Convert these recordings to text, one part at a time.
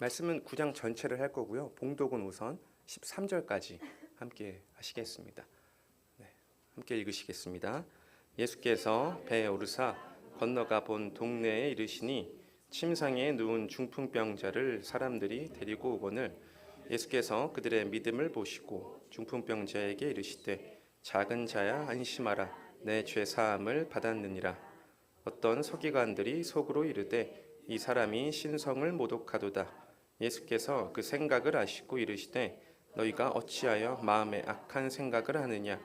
말씀은 9장 전체를 할 거고요. 봉독은 우선 13절까지 함께 하시겠습니다. 네, 함께 읽으시겠습니다. 예수께서 배에 오르사 건너가 본 동네에 이르시니 침상에 누운 중풍병자를 사람들이 데리고 오거늘 예수께서 그들의 믿음을 보시고 중풍병자에게 이르시되 작은 자야 안심하라 내 죄 사함을 받았느니라. 어떤 서기관들이 속으로 이르되 이 사람이 신성을 모독하도다. 예수께서 그 생각을 아시고 이르시되 너희가 어찌하여 마음에 악한 생각을 하느냐.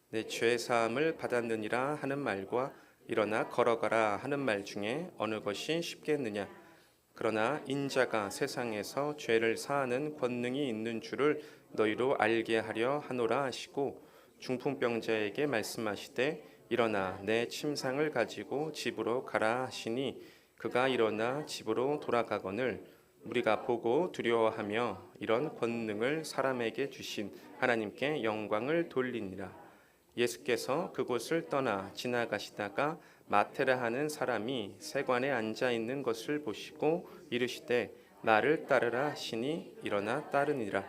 내 죄 사함을 받았느니라 하는 말과 일어나 걸어가라 하는 말 중에 어느 것이 쉽겠느냐. 그러나 인자가 세상에서 죄를 사하는 권능이 있는 줄을 너희로 알게 하려 하노라 하시고 중풍병자에게 말씀하시되 일어나 내 침상을 가지고 집으로 가라 하시니 그가 일어나 집으로 돌아가거늘 우리가 보고 두려워하며 이런 권능을 사람에게 주신 하나님께 영광을 돌리니라. 예수께서 그곳을 떠나 지나가시다가 마테라 하는 사람이 세관에 앉아 있는 것을 보시고 이르시되 나를 따르라 하시니 일어나 따르니라.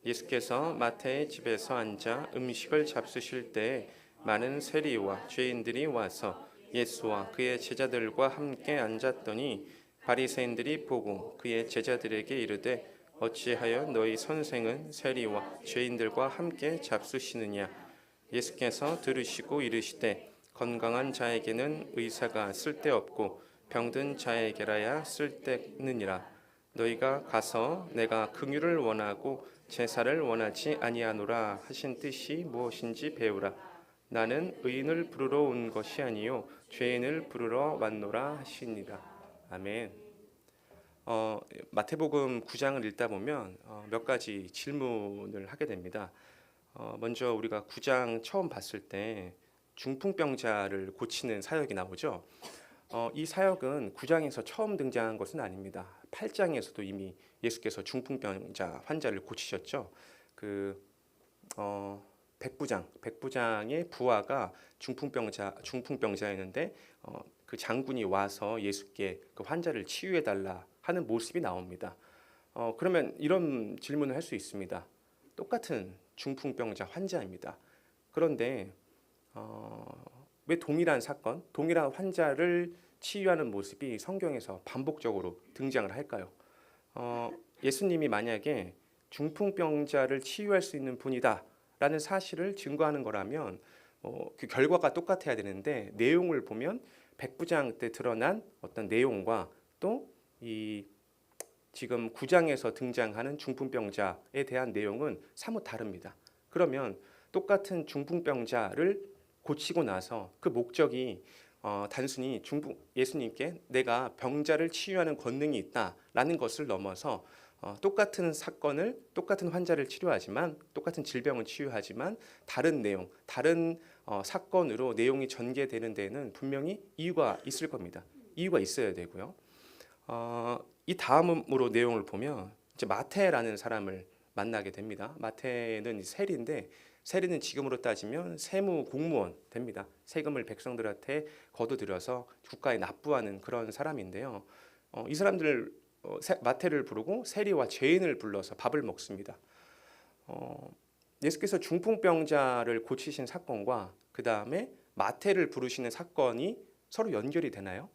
예수께서 마태의 집에서 앉아 음식을 잡수실 때에 많은 세리와 죄인들이 와서 예수와 그의 제자들과 함께 앉았더니 바리새인들이 보고 그의 제자들에게 이르되 어찌하여 너희 선생은 세리와 죄인들과 함께 잡수시느냐. 예수께서 들으시고 이르시되 건강한 자에게는 의사가 쓸데없고 병든 자에게라야 쓸데있느니라. 너희가 가서 내가 긍휼을 원하고 제사를 원하지 아니하노라 하신 뜻이 무엇인지 배우라. 나는 의인을 부르러 온 것이 아니요 죄인을 부르러 왔노라 하시니라. 아멘. 마태복음 9장을 읽다 보면 몇 가지 질문을 하게 됩니다. 먼저 우리가 9장 처음 봤을 때 중풍병자를 고치는 사역이 나오죠. 이 사역은 9장에서 처음 등장한 것은 아닙니다. 8장에서도 이미 예수께서 중풍병자 환자를 고치셨죠. 백부장의 부하가 중풍병자였는데 그 장군이 와서 예수께 그 환자를 치유해 달라 하는 모습이 나옵니다. 그러면 이런 질문을 할 수 있습니다. 똑같은 중풍병자 환자입니다. 그런데 왜 동일한 사건, 동일한 환자를 치유하는 모습이 성경에서 반복적으로 등장을 할까요? 예수님이 만약에 중풍병자를 치유할 수 있는 분이다 라는 사실을 증거하는 거라면 그 결과가 똑같아야 되는데 내용을 보면 백부장 때 드러난 어떤 내용과 또 이 지금 9장에서 등장하는 중풍병자에 대한 내용은 사뭇 다릅니다. 그러면 똑같은 중풍병자를 고치고 나서 그 목적이 단순히 예수님께 내가 병자를 치유하는 권능이 있다라는 것을 넘어서 똑같은 사건을 똑같은 환자를 치료하지만 똑같은 질병을 치유하지만 다른 내용, 다른 사건으로 내용이 전개되는 데는 분명히 이유가 있을 겁니다. 이유가 있어야 되고요. 이 다음으로 내용을 보면 이제 마태라는 사람을 만나게 됩니다. 마태는 세리인데 세리는 지금으로 따지면 세무 공무원 됩니다. 세금을 백성들한테 거둬들여서 국가에 납부하는 그런 사람인데요. 이 사람들 마태를 부르고 세리와 죄인을 불러서 밥을 먹습니다. 예수께서 중풍병자를 고치신 사건과 그 다음에 마태를 부르시는 사건이 서로 연결이 되나요?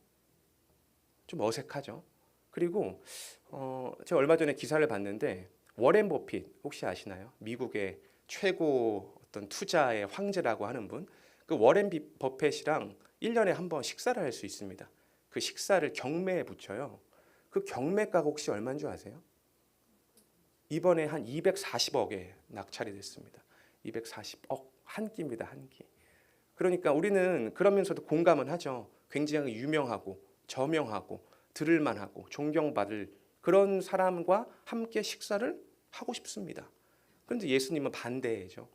좀 어색하죠. 그리고 제가 얼마 전에 기사를 봤는데 워렌 버핏 혹시 아시나요? 미국의 최고 어떤 투자의 황제라고 하는 분, 그 워렌 버핏이랑 1년에 한 번 식사를 할 수 있습니다. 그 식사를 경매에 붙여요. 그 경매가가 혹시 얼마인 줄 아세요? 이번에 한 240억에 낙찰이 됐습니다. 240억 한 끼입니다, 한 끼. 그러니까 우리는 그러면서도 공감은 하죠. 굉장히 유명하고 저명하고 들을만하고 존경받을 그런 사람과 함께 식사를 하고 싶습니다. 그런데 예수님은 반대죠.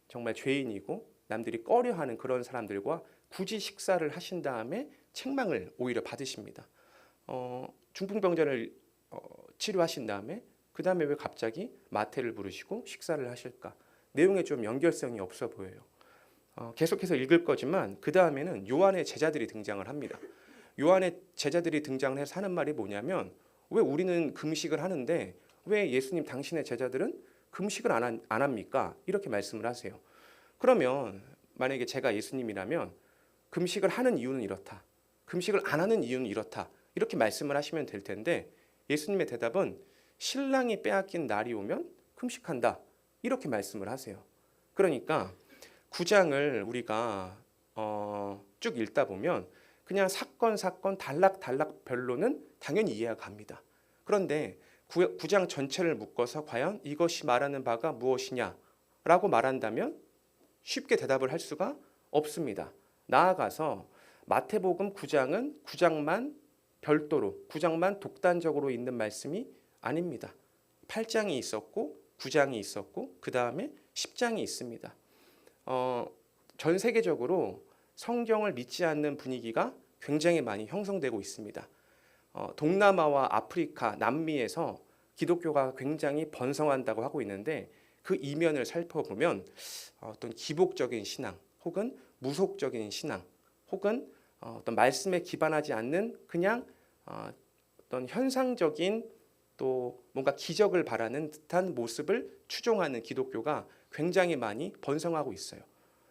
정말 죄인이고 남들이 꺼려하는 그런 사람들과 굳이 식사를 하신 다음에 책망을 오히려 받으십니다. 중풍병자를 치료하신 다음에 그 다음에 왜 갑자기 마태를 부르시고 식사를 하실까? 내용에 좀 연결성이 없어 보여요. 계속해서 읽을 거지만 그 다음에는 요한의 제자들이 등장을 합니다. 요한의 제자들이 등장을 해서 하는 말이 뭐냐면 왜 우리는 금식을 하는데 왜 예수님 당신의 제자들은 금식을 안 합니까? 이렇게 말씀을 하세요. 그러면 만약에 제가 예수님이라면 금식을 하는 이유는 이렇다. 금식을 안 하는 이유는 이렇다. 이렇게 말씀을 하시면 될 텐데 예수님의 대답은 신랑이 빼앗긴 날이 오면 금식한다. 이렇게 말씀을 하세요. 그러니까 9장을 우리가 쭉 읽다 보면 그냥 사건 단락 별로는 당연히 이해가 갑니다. 그런데 9장 전체를 묶어서 과연 이것이 말하는 바가 무엇이냐라고 말한다면 쉽게 대답을 할 수가 없습니다. 나아가서 마태복음 9장은 9장만 별도로 9장만 독단적으로 있는 말씀이 아닙니다. 8장이 있었고 9장이 있었고 그 다음에 10장이 있습니다. 전 세계적으로 성경을 믿지 않는 분위기가 굉장히 많이 형성되고 있습니다. 동남아와 아프리카, 남미에서 기독교가 굉장히 번성한다고 하고 있는데 그 이면을 살펴보면 어떤 기복적인 신앙 혹은 무속적인 신앙 혹은 어떤 말씀에 기반하지 않는 그냥 어떤 현상적인 또 뭔가 기적을 바라는 듯한 모습을 추종하는 기독교가 굉장히 많이 번성하고 있어요.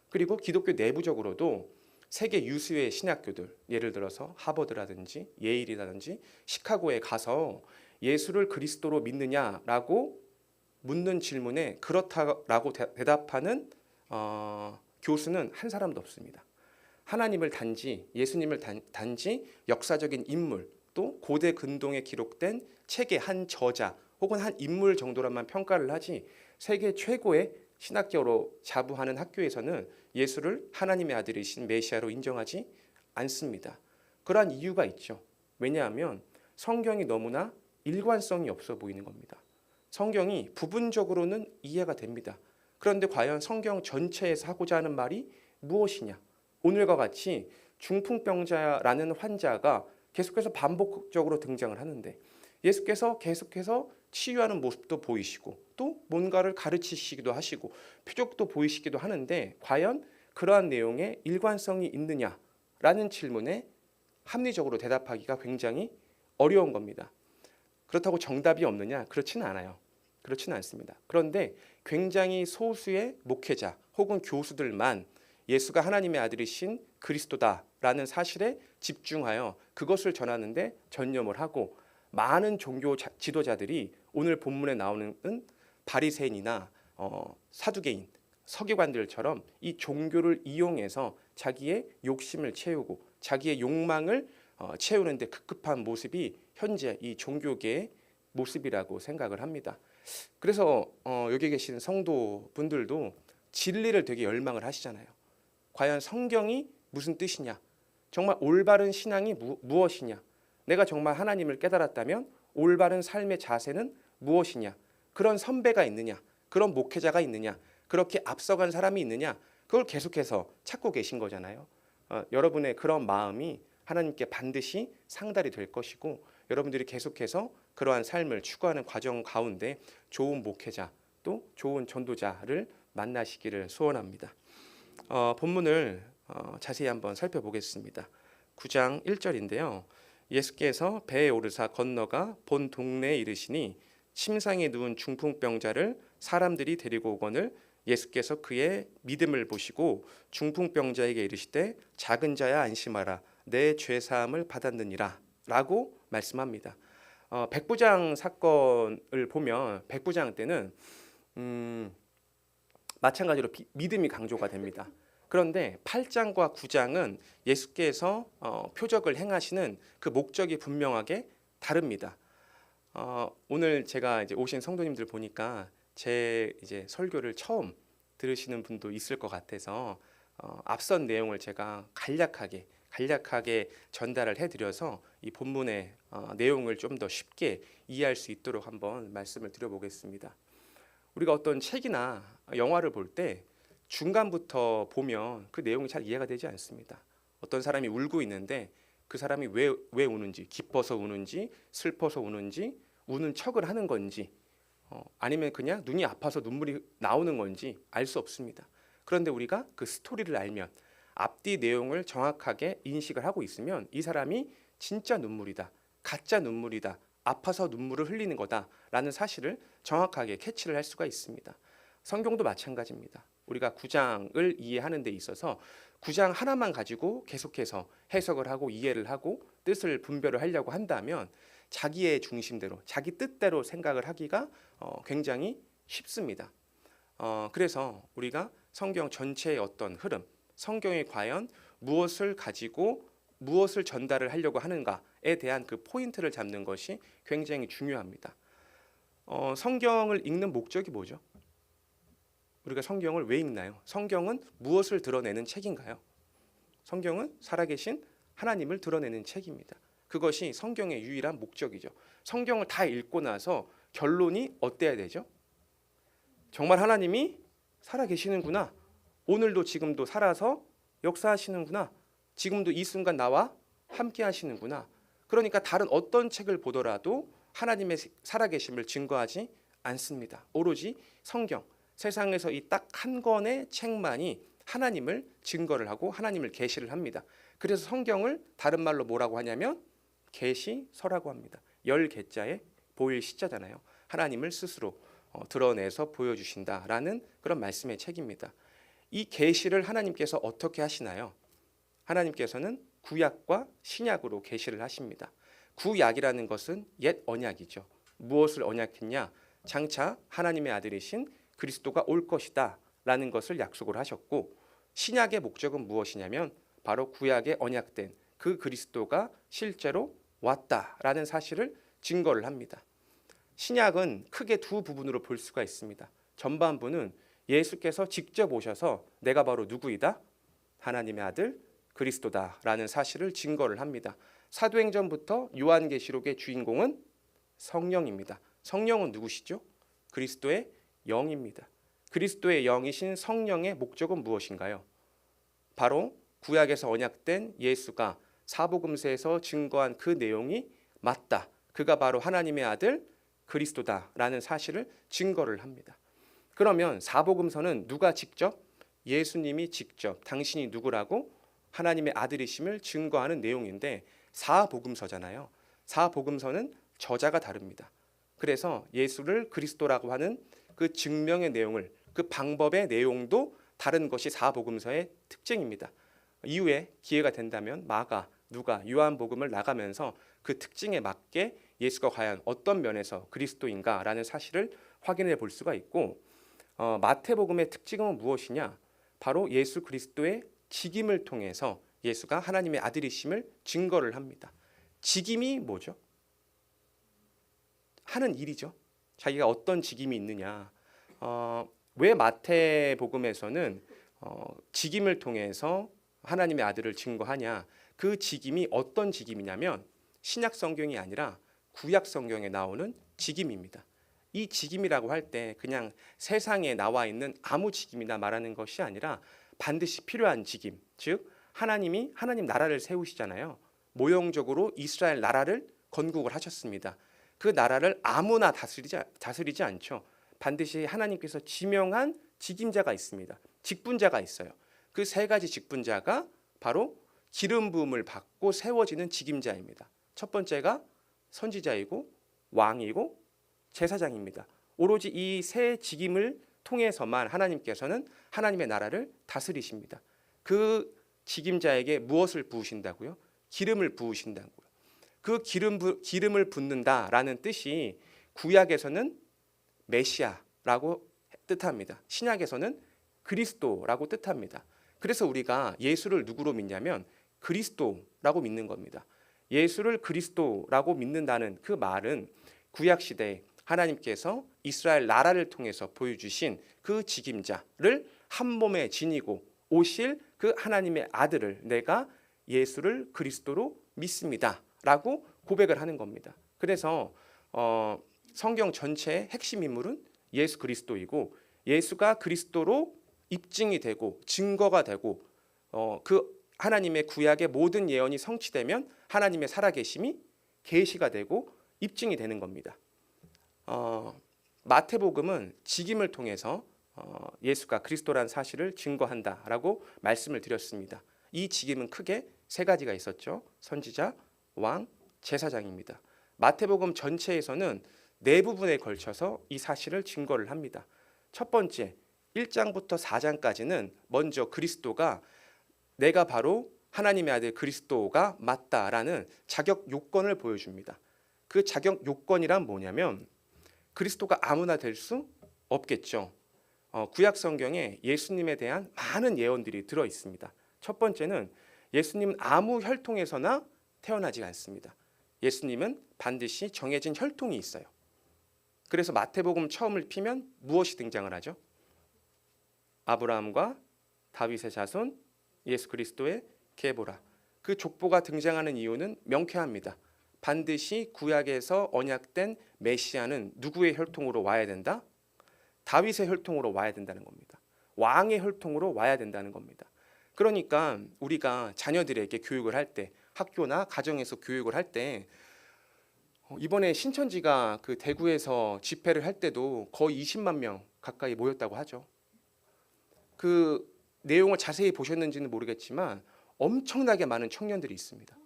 그리고 기독교 내부적으로도 세계 유수의 신학교들, 예를 들어서 하버드라든지 예일이라든지 시카고에 가서 예수를 그리스도로 믿느냐라고 묻는 질문에 그렇다라고 대답하는 교수는 한 사람도 없습니다. 하나님을 단지 예수님을 단지 역사적인 인물 또 고대 근동에 기록된 책의 한 저자 혹은 한 인물 정도로만 평가를 하지 세계 최고의 신학교로 자부하는 학교에서는 예수를 하나님의 아들이신 메시아로 인정하지 않습니다. 그러한 이유가 있죠. 왜냐하면 성경이 너무나 일관성이 없어 보이는 겁니다. 성경이 부분적으로는 이해가 됩니다. 그런데 과연 성경 전체에서 하고자 하는 말이 무엇이냐? 오늘과 같이 중풍병자라는 환자가 계속해서 반복적으로 등장을 하는데 예수께서 계속해서 치유하는 모습도 보이시고 또 뭔가를 가르치시기도 하시고 표적도 보이시기도 하는데 과연 그러한 내용에 일관성이 있느냐라는 질문에 합리적으로 대답하기가 굉장히 어려운 겁니다. 그렇다고 정답이 없느냐? 그렇지는 않아요. 그렇지는 않습니다. 그런데 굉장히 소수의 목회자 혹은 교수들만 예수가 하나님의 아들이신 그리스도다라는 사실에 집중하여 그것을 전하는데 전념을 하고 많은 종교 지도자들이 오늘 본문에 나오는 바리새인이나 사두개인, 서기관들처럼 이 종교를 이용해서 자기의 욕심을 채우고 자기의 욕망을 채우는 데 급급한 모습이 현재 이 종교계의 모습이라고 생각을 합니다. 그래서 여기 계신 성도분들도 진리를 되게 열망을 하시잖아요. 과연 성경이 무슨 뜻이냐? 정말 올바른 신앙이 무엇이냐? 내가 정말 하나님을 깨달았다면 올바른 삶의 자세는 무엇이냐? 그런 선배가 있느냐? 그런 목회자가 있느냐? 그렇게 앞서간 사람이 있느냐? 그걸 계속해서 찾고 계신 거잖아요. 여러분의 그런 마음이 하나님께 반드시 상달이 될 것이고 여러분들이 계속해서 그러한 삶을 추구하는 과정 가운데 좋은 목회자 또 좋은 전도자를 만나시기를 소원합니다. 본문을 자세히 한번 살펴보겠습니다. 9장 1절인데요. 예수께서 배에 오르사 건너가 본 동네에 이르시니 침상에 누운 중풍병자를 사람들이 데리고 오거늘 예수께서 그의 믿음을 보시고 중풍병자에게 이르시되 작은 자야 안심하라 내 죄 사함을 받았느니라 라고 말씀합니다. 백부장 사건을 보면 백부장 때는 마찬가지로 믿음이 강조가 됩니다. 그런데 8장과 9장은 예수께서 표적을 행하시는 그 목적이 분명하게 다릅니다. 오늘 제가 이제 오신 성도님들 보니까 제 이제 설교를 처음 들으시는 분도 있을 것 같아서 앞선 내용을 제가 간략하게 전달을 해드려서 이 본문의 내용을 좀 더 쉽게 이해할 수 있도록 한번 말씀을 드려보겠습니다. 우리가 어떤 책이나 영화를 볼 때 중간부터 보면 그 내용이 잘 이해가 되지 않습니다. 어떤 사람이 울고 있는데 그 사람이 왜 우는지, 기뻐서 우는지, 슬퍼서 우는지, 우는 척을 하는 건지, 아니면 그냥 눈이 아파서 눈물이 나오는 건지 알 수 없습니다. 그런데 우리가 그 스토리를 알면 앞뒤 내용을 정확하게 인식을 하고 있으면 이 사람이 진짜 눈물이다, 가짜 눈물이다 아파서 눈물을 흘리는 거다라는 사실을 정확하게 캐치를 할 수가 있습니다. 성경도 마찬가지입니다. 우리가 9장을 이해하는 데 있어서 9장 하나만 가지고 계속해서 해석을 하고 이해를 하고 뜻을 분별을 하려고 한다면 자기의 중심대로 자기 뜻대로 생각을 하기가 굉장히 쉽습니다. 그래서 우리가 성경 전체의 어떤 흐름, 성경이 과연 무엇을 가지고 무엇을 전달을 하려고 하는가에 대한 그 포인트를 잡는 것이 굉장히 중요합니다. 성경을 읽는 목적이 뭐죠? 우리가 성경을 왜 읽나요? 성경은 무엇을 드러내는 책인가요? 성경은 살아계신 하나님을 드러내는 책입니다. 그것이 성경의 유일한 목적이죠. 성경을 다 읽고 나서 결론이 어때야 되죠? 정말 하나님이 살아계시는구나. 오늘도 지금도 살아서 역사하시는구나. 지금도 이 순간 나와 함께 하시는구나. 그러니까 다른 어떤 책을 보더라도 하나님의 살아계심을 증거하지 않습니다. 오로지 성경, 세상에서 이 딱 한 권의 책만이 하나님을 증거를 하고 하나님을 계시를 합니다. 그래서 성경을 다른 말로 뭐라고 하냐면 계시서라고 합니다. 열 개자에 보일 시자잖아요. 하나님을 스스로 드러내서 보여주신다라는 그런 말씀의 책입니다. 이 계시를 하나님께서 어떻게 하시나요? 하나님께서는 구약과 신약으로 계시를 하십니다. 구약이라는 것은 옛 언약이죠. 무엇을 언약했냐? 장차 하나님의 아들이신 그리스도가 올 것이다 라는 것을 약속을 하셨고, 신약의 목적은 무엇이냐면 바로 구약에 언약된 그 그리스도가 실제로 왔다라는 사실을 증거를 합니다. 신약은 크게 두 부분으로 볼 수가 있습니다. 전반부는 예수께서 직접 오셔서 내가 바로 누구이다? 하나님의 아들 그리스도다라는 사실을 증거를 합니다. 사도행전부터 요한계시록의 주인공은 성령입니다. 성령은 누구시죠? 그리스도의 영입니다. 그리스도의 영이신 성령의 목적은 무엇인가요? 바로 구약에서 언약된 예수가 사복음서에서 증거한 그 내용이 맞다. 그가 바로 하나님의 아들 그리스도다라는 사실을 증거를 합니다. 그러면 사복음서는 누가 직접? 예수님이 직접 당신이 누구라고 하나님의 아들이심을 증거하는 내용인데, 사복음서잖아요. 사복음서는 저자가 다릅니다. 그래서 예수를 그리스도라고 하는 그 증명의 내용을, 그 방법의 내용도 다른 것이 사복음서의 특징입니다. 이후에 기회가 된다면 마가, 누가, 요한복음을 나가면서 그 특징에 맞게 예수가 과연 어떤 면에서 그리스도인가라는 사실을 확인해 볼 수가 있고, 마태복음의 특징은 무엇이냐? 바로 예수 그리스도의 직임을 통해서 예수가 하나님의 아들이심을 증거를 합니다. 직임이 뭐죠? 하는 일이죠. 자기가 어떤 직임이 있느냐. 왜 마태복음에서는 직임을 통해서 하나님의 아들을 증거하냐. 그 직임이 어떤 직임이냐면 신약 성경이 아니라 구약 성경에 나오는 직임입니다. 이 직임이라고 할 때 그냥 세상에 나와 있는 아무 직임이나 말하는 것이 아니라 반드시 필요한 직임, 즉 하나님 나라를 세우시잖아요. 모형적으로 이스라엘 나라를 건국을 하셨습니다. 그 나라를 아무나 다스리지 않죠. 반드시 하나님께서 지명한 직임자가 있습니다. 직분자가 있어요. 그 세 가지 직분자가 바로 기름 부음을 받고 세워지는 직임자입니다. 첫 번째가 선지자이고 왕이고 제사장입니다. 오로지 이 세 직임을 통해서만 하나님께서는 하나님의 나라를 다스리십니다. 그 직임자에게 무엇을 부으신다고요? 기름을 부으신다고요. 그 기름을 붓는다라는 뜻이 구약에서는 메시아라고 뜻합니다. 신약에서는 그리스도라고 뜻합니다. 그래서 우리가 예수를 누구로 믿냐면 그리스도라고 믿는 겁니다. 예수를 그리스도라고 믿는다는 그 말은 구약 시대에 하나님께서 이스라엘 나라를 통해서 보여주신 그 직임자를 한 몸에 지니고 오실 그 하나님의 아들을 내가 예수를 그리스도로 믿습니다라고 고백을 하는 겁니다. 그래서 성경 전체의 핵심 인물은 예수 그리스도이고, 예수가 그리스도로 입증이 되고 증거가 되고 그 하나님의 구약의 모든 예언이 성취되면 하나님의 살아계심이 계시가 되고 입증이 되는 겁니다. 마태복음은 직임을 통해서 예수가 그리스도라는 사실을 증거한다라고 말씀을 드렸습니다. 이 직임은 크게 세 가지가 있었죠. 선지자, 왕, 제사장입니다. 마태복음 전체에서는 네 부분에 걸쳐서 이 사실을 증거를 합니다. 첫 번째, 1장부터 4장까지는 먼저 그리스도가 내가 바로 하나님의 아들 그리스도가 맞다라는 자격 요건을 보여줍니다. 그 자격 요건이란 뭐냐면 그리스도가 아무나 될 수 없겠죠. 구약 성경에 예수님에 대한 많은 예언들이 들어 있습니다. 첫 번째는 예수님은 아무 혈통에서나 태어나지 않습니다. 예수님은 반드시 정해진 혈통이 있어요. 그래서 마태복음 처음을 피면 무엇이 등장을 하죠? 아브라함과 다윗의 자손 예수 그리스도의 계보라. 그 족보가 등장하는 이유는 명쾌합니다. 반드시 구약에서 언약된 메시아는 누구의 혈통으로 와야 된다? 다윗의 혈통으로 와야 된다는 겁니다. 왕의 혈통으로 와야 된다는 겁니다. 그러니까 우리가 자녀들에게 교육을 할 때, 학교나 가정에서 교육을 할 때, 이번에 신천지가 그 대구에서 집회를 할 때도 거의 20만 명 가까이 모였다고 하죠. 그 내용을 자세히 보셨는지는 모르겠지만 엄청나게 많은 청년들이 있습니다.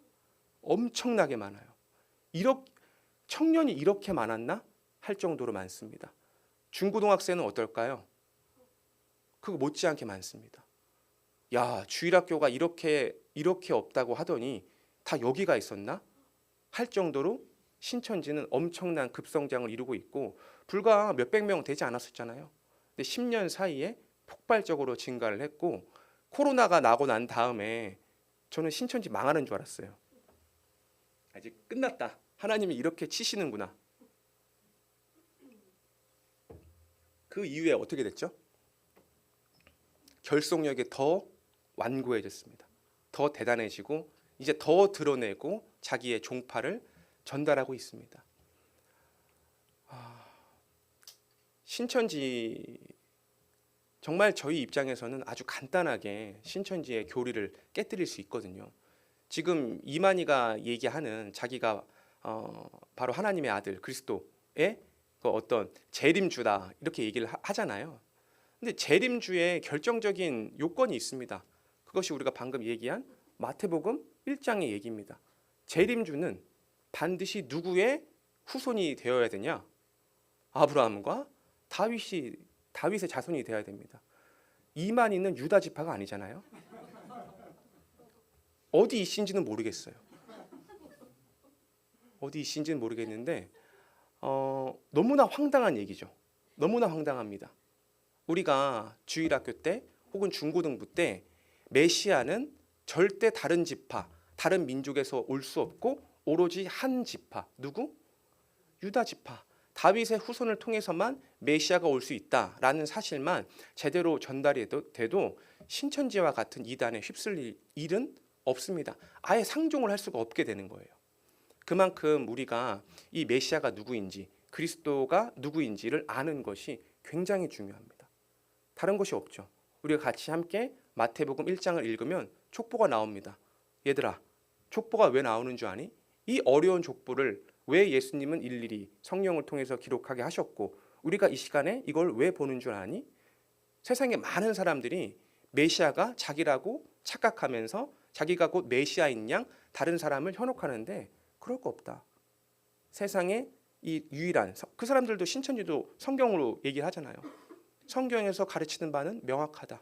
엄청나게 많아요. 청년이 이렇게 많았나? 할 정도로 많습니다. 중고등학생은 어떨까요? 그거 못지않게 많습니다. 야, 주일학교가 이렇게 없다고 하더니 다 여기가 있었나? 할 정도로 신천지는 엄청난 급성장을 이루고 있고 불과 몇백 명 되지 않았었잖아요. 근데 10년 사이에 폭발적으로 증가를 했고 코로나가 나고 난 다음에 저는 신천지 망하는 줄 알았어요. 아직 끝났다. 하나님이 이렇게 치시는구나. 그 이후에 어떻게 됐죠? 결속력이 더 완고해졌습니다. 더 대단해지고 이제 더 드러내고 자기의 종파를 전달하고 있습니다. 신천지 정말 저희 입장에서는 아주 간단하게 신천지의 교리를 깨뜨릴 수 있거든요. 지금 이만희가 얘기하는 자기가 바로 하나님의 아들 그리스도의 그 어떤 재림주다 이렇게 얘기를 하잖아요. 근데 재림주의 결정적인 요건이 있습니다. 그것이 우리가 방금 얘기한 마태복음 1장의 얘기입니다. 재림주는 반드시 누구의 후손이 되어야 되냐? 아브라함과 다윗의 자손이 되어야 됩니다. 이만희는 유다 지파가 아니잖아요. 어디 이신지는 모르겠어요. 어디 이신지는 모르겠는데 너무나 황당한 얘기죠. 너무나 황당합니다. 우리가 주일학교 때 혹은 중고등부 때 메시아는 절대 다른 지파, 다른 민족에서 올 수 없고 오로지 한 지파, 누구? 유다 지파, 다윗의 후손을 통해서만 메시아가 올 수 있다라는 사실만 제대로 전달이 돼도 신천지와 같은 이단에 휩쓸릴 일은 없습니다. 아예 상종을 할 수가 없게 되는 거예요. 그만큼 우리가 이 메시아가 누구인지 그리스도가 누구인지를 아는 것이 굉장히 중요합니다. 다른 것이 없죠. 우리가 같이 함께 마태복음 1장을 읽으면 족보가 나옵니다. 얘들아, 족보가 왜 나오는 줄 아니? 이 어려운 족보를 왜 예수님은 일일이 성령을 통해서 기록하게 하셨고 우리가 이 시간에 이걸 왜 보는 줄 아니? 세상에 많은 사람들이 메시아가 자기라고 착각하면서 자기가 곧 메시아인 양 다른 사람을 현혹하는데 그럴 거 없다. 세상에 이 유일한 그 사람들도 신천지도 성경으로 얘기를 하잖아요. 성경에서 가르치는 바는 명확하다.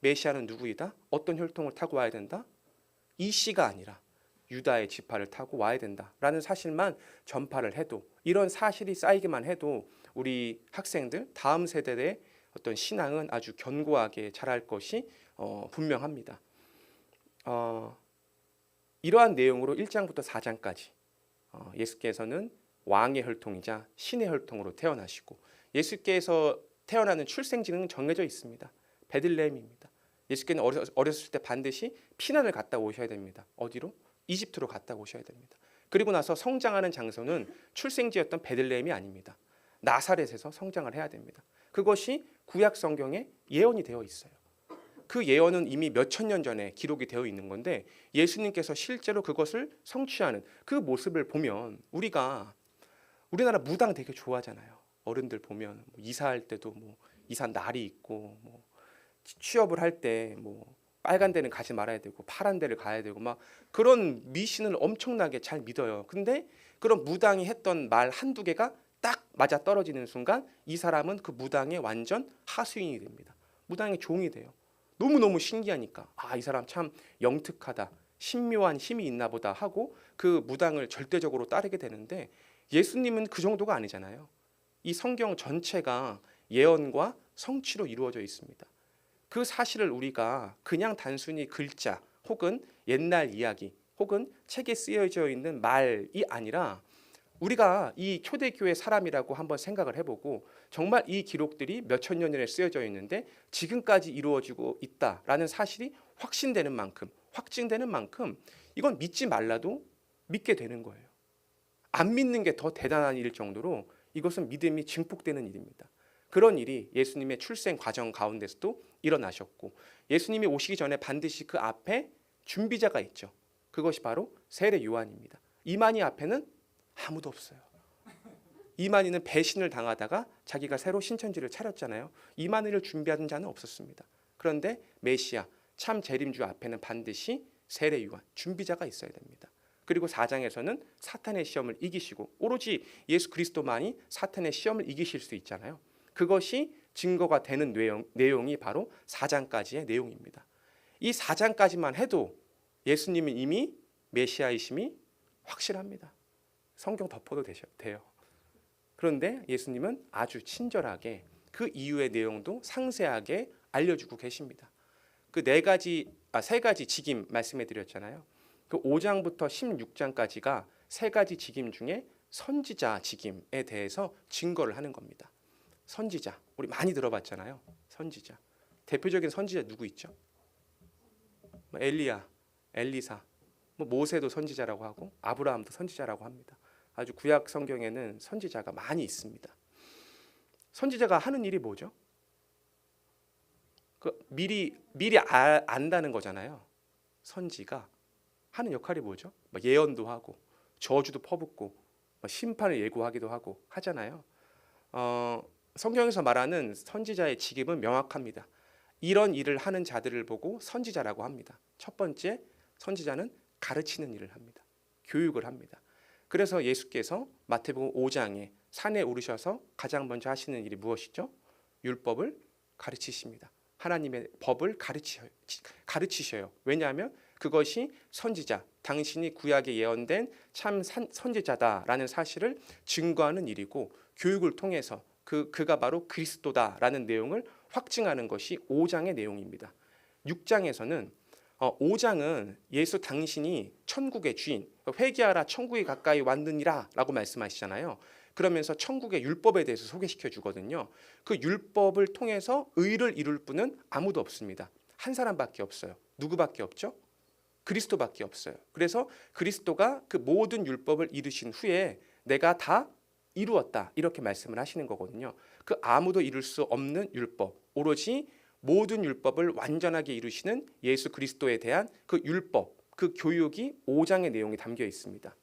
메시아는 누구이다? 어떤 혈통을 타고 와야 된다? 이 씨가 아니라 유다의 지파를 타고 와야 된다라는 사실만 전파를 해도 이런 사실이 쌓이기만 해도 우리 학생들 다음 세대의 어떤 신앙은 아주 견고하게 자랄 것이 분명합니다. 이러한 내용으로 1장부터 4장까지 예수께서는 왕의 혈통이자 신의 혈통으로 태어나시고 예수께서 태어나는 출생지는 정해져 있습니다. 베들레헴입니다. 예수께는 어렸을 때 반드시 피난을 갔다 오셔야 됩니다. 어디로? 이집트로 갔다 오셔야 됩니다. 그리고 나서 성장하는 장소는 출생지였던 베들레헴이 아닙니다. 나사렛에서 성장을 해야 됩니다. 그것이 구약 성경에 예언이 되어 있어요. 그 예언은 이미 몇천 년 전에 기록이 되어 있는 건데 예수님께서 실제로 그것을 성취하는 그 모습을 보면 우리나라 무당 되게 좋아하잖아요. 어른들 보면 이사할 때도 이사 날이 있고 취업을 할 때 빨간 데는 가지 말아야 되고 파란 데를 가야 되고 막 그런 미신을 엄청나게 잘 믿어요. 근데 그런 무당이 했던 말 한두 개가 딱 맞아 떨어지는 순간 이 사람은 그 무당의 완전 하수인이 됩니다. 무당의 종이 돼요. 너무너무 신기하니까 이 사람 참 영특하다, 신묘한 힘이 있나 보다 하고 그 무당을 절대적으로 따르게 되는데, 예수님은 그 정도가 아니잖아요. 이 성경 전체가 예언과 성취로 이루어져 있습니다. 그 사실을 우리가 그냥 단순히 글자 혹은 옛날 이야기 혹은 책에 쓰여져 있는 말이 아니라, 우리가 이 초대교회 사람이라고 한번 생각을 해보고 정말 이 기록들이 몇천 년 전에 쓰여져 있는데 지금까지 이루어지고 있다라는 사실이 확신되는 만큼, 확증되는 만큼 이건 믿지 말라도 믿게 되는 거예요. 안 믿는 게 더 대단한 일일 정도로 이것은 믿음이 증폭되는 일입니다. 그런 일이 예수님의 출생 과정 가운데서도 일어나셨고, 예수님이 오시기 전에 반드시 그 앞에 준비자가 있죠. 그것이 바로 세례 요한입니다. 이만희 앞에는 아무도 없어요. 이만희는 배신을 당하다가 자기가 새로 신천지를 차렸잖아요. 이만희를 준비하는 자는 없었습니다. 그런데 메시아 참 재림주 앞에는 반드시 세례 요한 준비자가 있어야 됩니다. 그리고 4장에서는 사탄의 시험을 이기시고, 오로지 예수 그리스도만이 사탄의 시험을 이기실 수 있잖아요. 그것이 증거가 되는 내용이 바로 4장까지의 내용입니다. 이 4장까지만 해도 예수님은 이미 메시아이심이 확실합니다. 성경 덮어도 돼요. 그런데 예수님은 아주 친절하게 그 이후의 내용도 상세하게 알려주고 계십니다. 그 세 가지 직임 말씀해 드렸잖아요. 그 5장부터 16장까지가 세 가지 직임 중에 선지자 직임에 대해서 증거를 하는 겁니다. 선지자, 우리 많이 들어봤잖아요. 선지자. 대표적인 선지자 누구 있죠? 엘리야, 엘리사, 모세도 선지자라고 하고 아브라함도 선지자라고 합니다. 아주 구약 성경에는 선지자가 많이 있습니다. 선지자가 하는 일이 뭐죠? 미리 안다는 거잖아요. 선지가 하는 역할이 뭐죠? 예언도 하고 저주도 퍼붓고 심판을 예고하기도 하고 하잖아요. 성경에서 말하는 선지자의 직임은 명확합니다. 이런 일을 하는 자들을 보고 선지자라고 합니다. 첫 번째, 선지자는 가르치는 일을 합니다. 교육을 합니다. 그래서 예수께서 마태복음 5장에 산에 오르셔서 가장 먼저 하시는 일이 무엇이죠? 율법을 가르치십니다. 하나님의 법을 가르치셔요. 왜냐하면 그것이 선지자, 당신이 구약에 예언된 참 선지자다라는 사실을 증거하는 일이고, 교육을 통해서 그가 바로 그리스도다라는 내용을 확증하는 것이 5장의 내용입니다. 6장에서는 5장은 예수 당신이 천국의 주인, 회개하라 천국이 가까이 왔느니라 라고 말씀하시잖아요. 그러면서 천국의 율법에 대해서 소개시켜 주거든요. 그 율법을 통해서 의를 이룰 분은 아무도 없습니다. 한 사람밖에 없어요. 누구밖에 없죠? 그리스도밖에 없어요. 그래서 그리스도가 그 모든 율법을 이루신 후에 내가 다 이루었다 이렇게 말씀을 하시는 거거든요. 그 아무도 이룰 수 없는 율법, 오로지 모든 율법을 완전하게 이루시는 예수 그리스도에 대한 그 율법, 그 교육이 5장의 내용이 담겨 있습니다.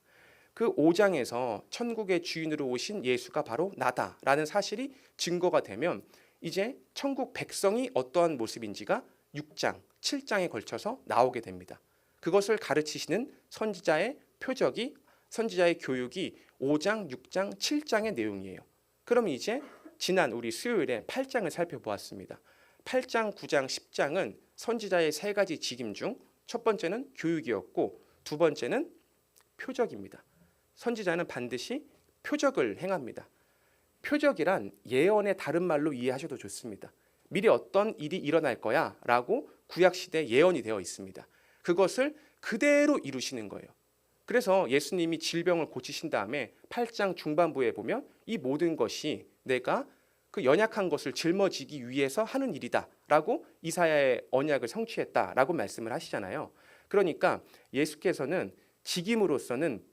그 5장에서 천국의 주인으로 오신 예수가 바로 나다라는 사실이 증거가 되면, 이제 천국 백성이 어떠한 모습인지가 6장, 7장에 걸쳐서 나오게 됩니다. 그것을 가르치시는 선지자의 표적이, 선지자의 교육이 5장, 6장, 7장의 내용이에요. 그럼 이제 지난 우리 수요일에 8장을 살펴보았습니다. 8장, 9장, 10장은 선지자의 세 가지 직임 중 첫 번째는 교육이었고, 두 번째는 표적입니다. 선지자는 반드시 표적을 행합니다. 표적이란 예언의 다른 말로 이해하셔도 좋습니다. 미리 어떤 일이 일어날 거야 라고 구약시대 예언이 되어 있습니다. 그것을 그대로 이루시는 거예요. 그래서 예수님이 질병을 고치신 다음에 8장 중반부에 보면 이 모든 것이 내가 그 연약한 것을 짊어지기 위해서 하는 일이다 라고 이사야의 언약을 성취했다라고 말씀을 하시잖아요. 그러니까 예수께서는 직임으로서는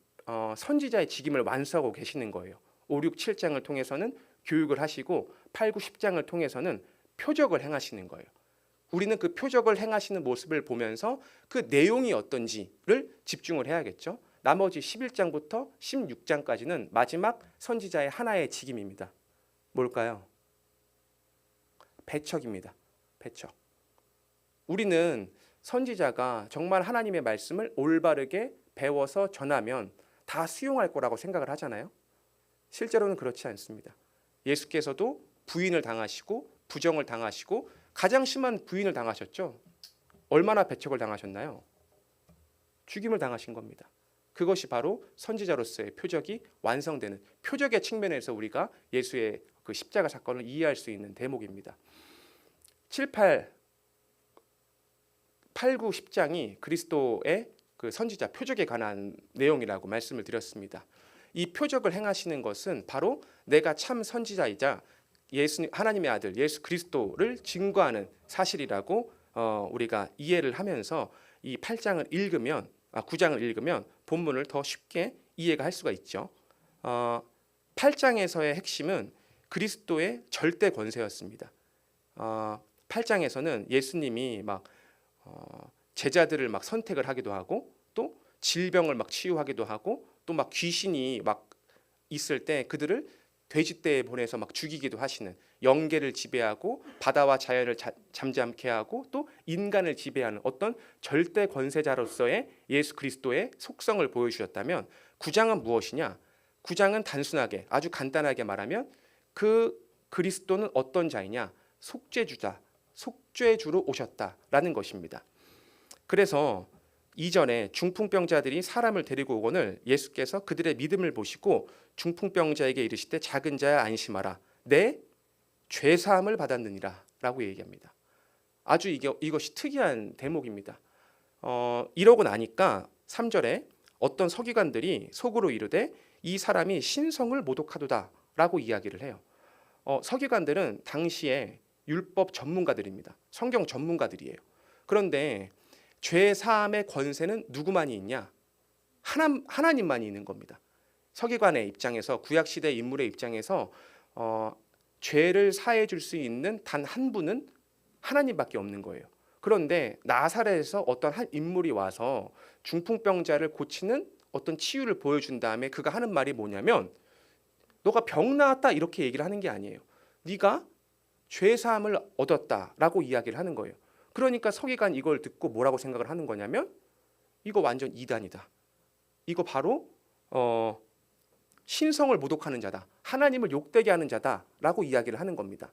선지자의 직임을 완수하고 계시는 거예요. 5, 6, 7장을 통해서는 교육을 하시고 8, 9, 10장을 통해서는 표적을 행하시는 거예요. 우리는 그 표적을 행하시는 모습을 보면서 그 내용이 어떤지를 집중을 해야겠죠. 나머지 11장부터 16장까지는 마지막 선지자의 하나의 직임입니다. 뭘까요? 배척입니다. 배척. 우리는 선지자가 정말 하나님의 말씀을 올바르게 배워서 전하면 다 수용할 거라고 생각을 하잖아요. 실제로는 그렇지 않습니다. 예수께서도 부인을 당하시고 부정을 당하시고 가장 심한 부인을 당하셨죠. 얼마나 배척을 당하셨나요? 죽임을 당하신 겁니다. 그것이 바로 선지자로서의 표적이 완성되는 표적의 측면에서 우리가 예수의 그 십자가 사건을 이해할 수 있는 대목입니다. 7, 8, 9, 10장이 그리스도의 그 선지자 표적에 관한 내용이라고 말씀을 드렸습니다. 이 표적을 행하시는 것은 바로 내가 참 선지자이자 하나님의 아들 예수 그리스도를 증거하는 사실이라고 우리가 이해를 하면서 이 9장을 읽으면 본문을 더 쉽게 이해가 할 수가 있죠. 8장에서의 핵심은 그리스도의 절대 권세였습니다. 8장에서는 예수님이 막 제자들을 막 선택을 하기도 하고 또 질병을 막 치유하기도 하고 또 막 귀신이 막 있을 때 그들을 돼지떼에 보내서 막 죽이기도 하시는, 영계를 지배하고 바다와 자연을 잠잠케 하고 또 인간을 지배하는 어떤 절대 권세자로서의 예수 그리스도의 속성을 보여주셨다면 9장은 무엇이냐? 9장은 단순하게 아주 간단하게 말하면 그 그리스도는 어떤 자이냐? 속죄주다, 속죄주로 오셨다라는 것입니다. 그래서 이전에 중풍병자들이 사람을 데리고 오거늘 예수께서 그들의 믿음을 보시고 중풍병자에게 이르시되 작은 자야 안심하라, 내 죄사함을 받았느니라 라고 얘기합니다. 아주 이것이 특이한 대목입니다. 이러고 나니까 3절에 어떤 서기관들이 속으로 이르되 이 사람이 신성을 모독하도다 라고 이야기를 해요. 서기관들은 당시에 율법 전문가들입니다. 성경 전문가들이에요. 그런데 죄 사함의 권세는 누구만이 있냐? 하나님만이 있는 겁니다. 서기관의 입장에서, 구약 시대 인물의 입장에서 죄를 사해 줄 수 있는 단 한 분은 하나님밖에 없는 거예요. 그런데 나사렛에서 어떤 한 인물이 와서 중풍병자를 고치는 어떤 치유를 보여준 다음에 그가 하는 말이 뭐냐면 너가 병 나았다 이렇게 얘기를 하는 게 아니에요. 네가 죄 사함을 얻었다라고 이야기를 하는 거예요. 그러니까 서기관 이걸 듣고 뭐라고 생각을 하는 거냐면 이거 완전 이단이다. 이거 바로 신성을 모독하는 자다. 하나님을 욕되게 하는 자다라고 이야기를 하는 겁니다.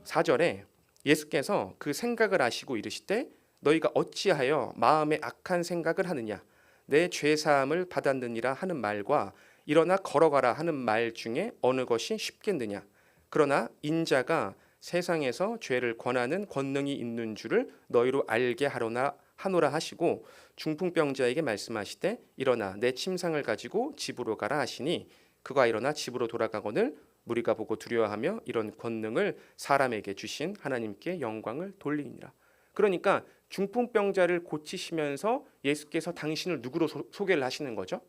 4절에 예수께서 그 생각을 아시고 이르시되 너희가 어찌하여 마음에 악한 생각을 하느냐? 내 죄사함을 받았느니라 하는 말과 일어나 걸어가라 하는 말 중에 어느 것이 쉽겠느냐? 그러나 인자가 세상에서 죄를 권하는 권능이 있는 줄을 너희로 알게 하노라 하시고 중풍병자에게 말씀하시되 일어나 내 침상을 가지고 집으로 가라 하시니 그가 일어나 집으로 돌아가거늘 무리가 보고 두려워하며 이런 권능을 사람에게 주신 하나님께 영광을 돌리니라. 그러니까 중풍병자를 고치시면서 예수께서 당신을 누구로 소개를 하시는 거죠?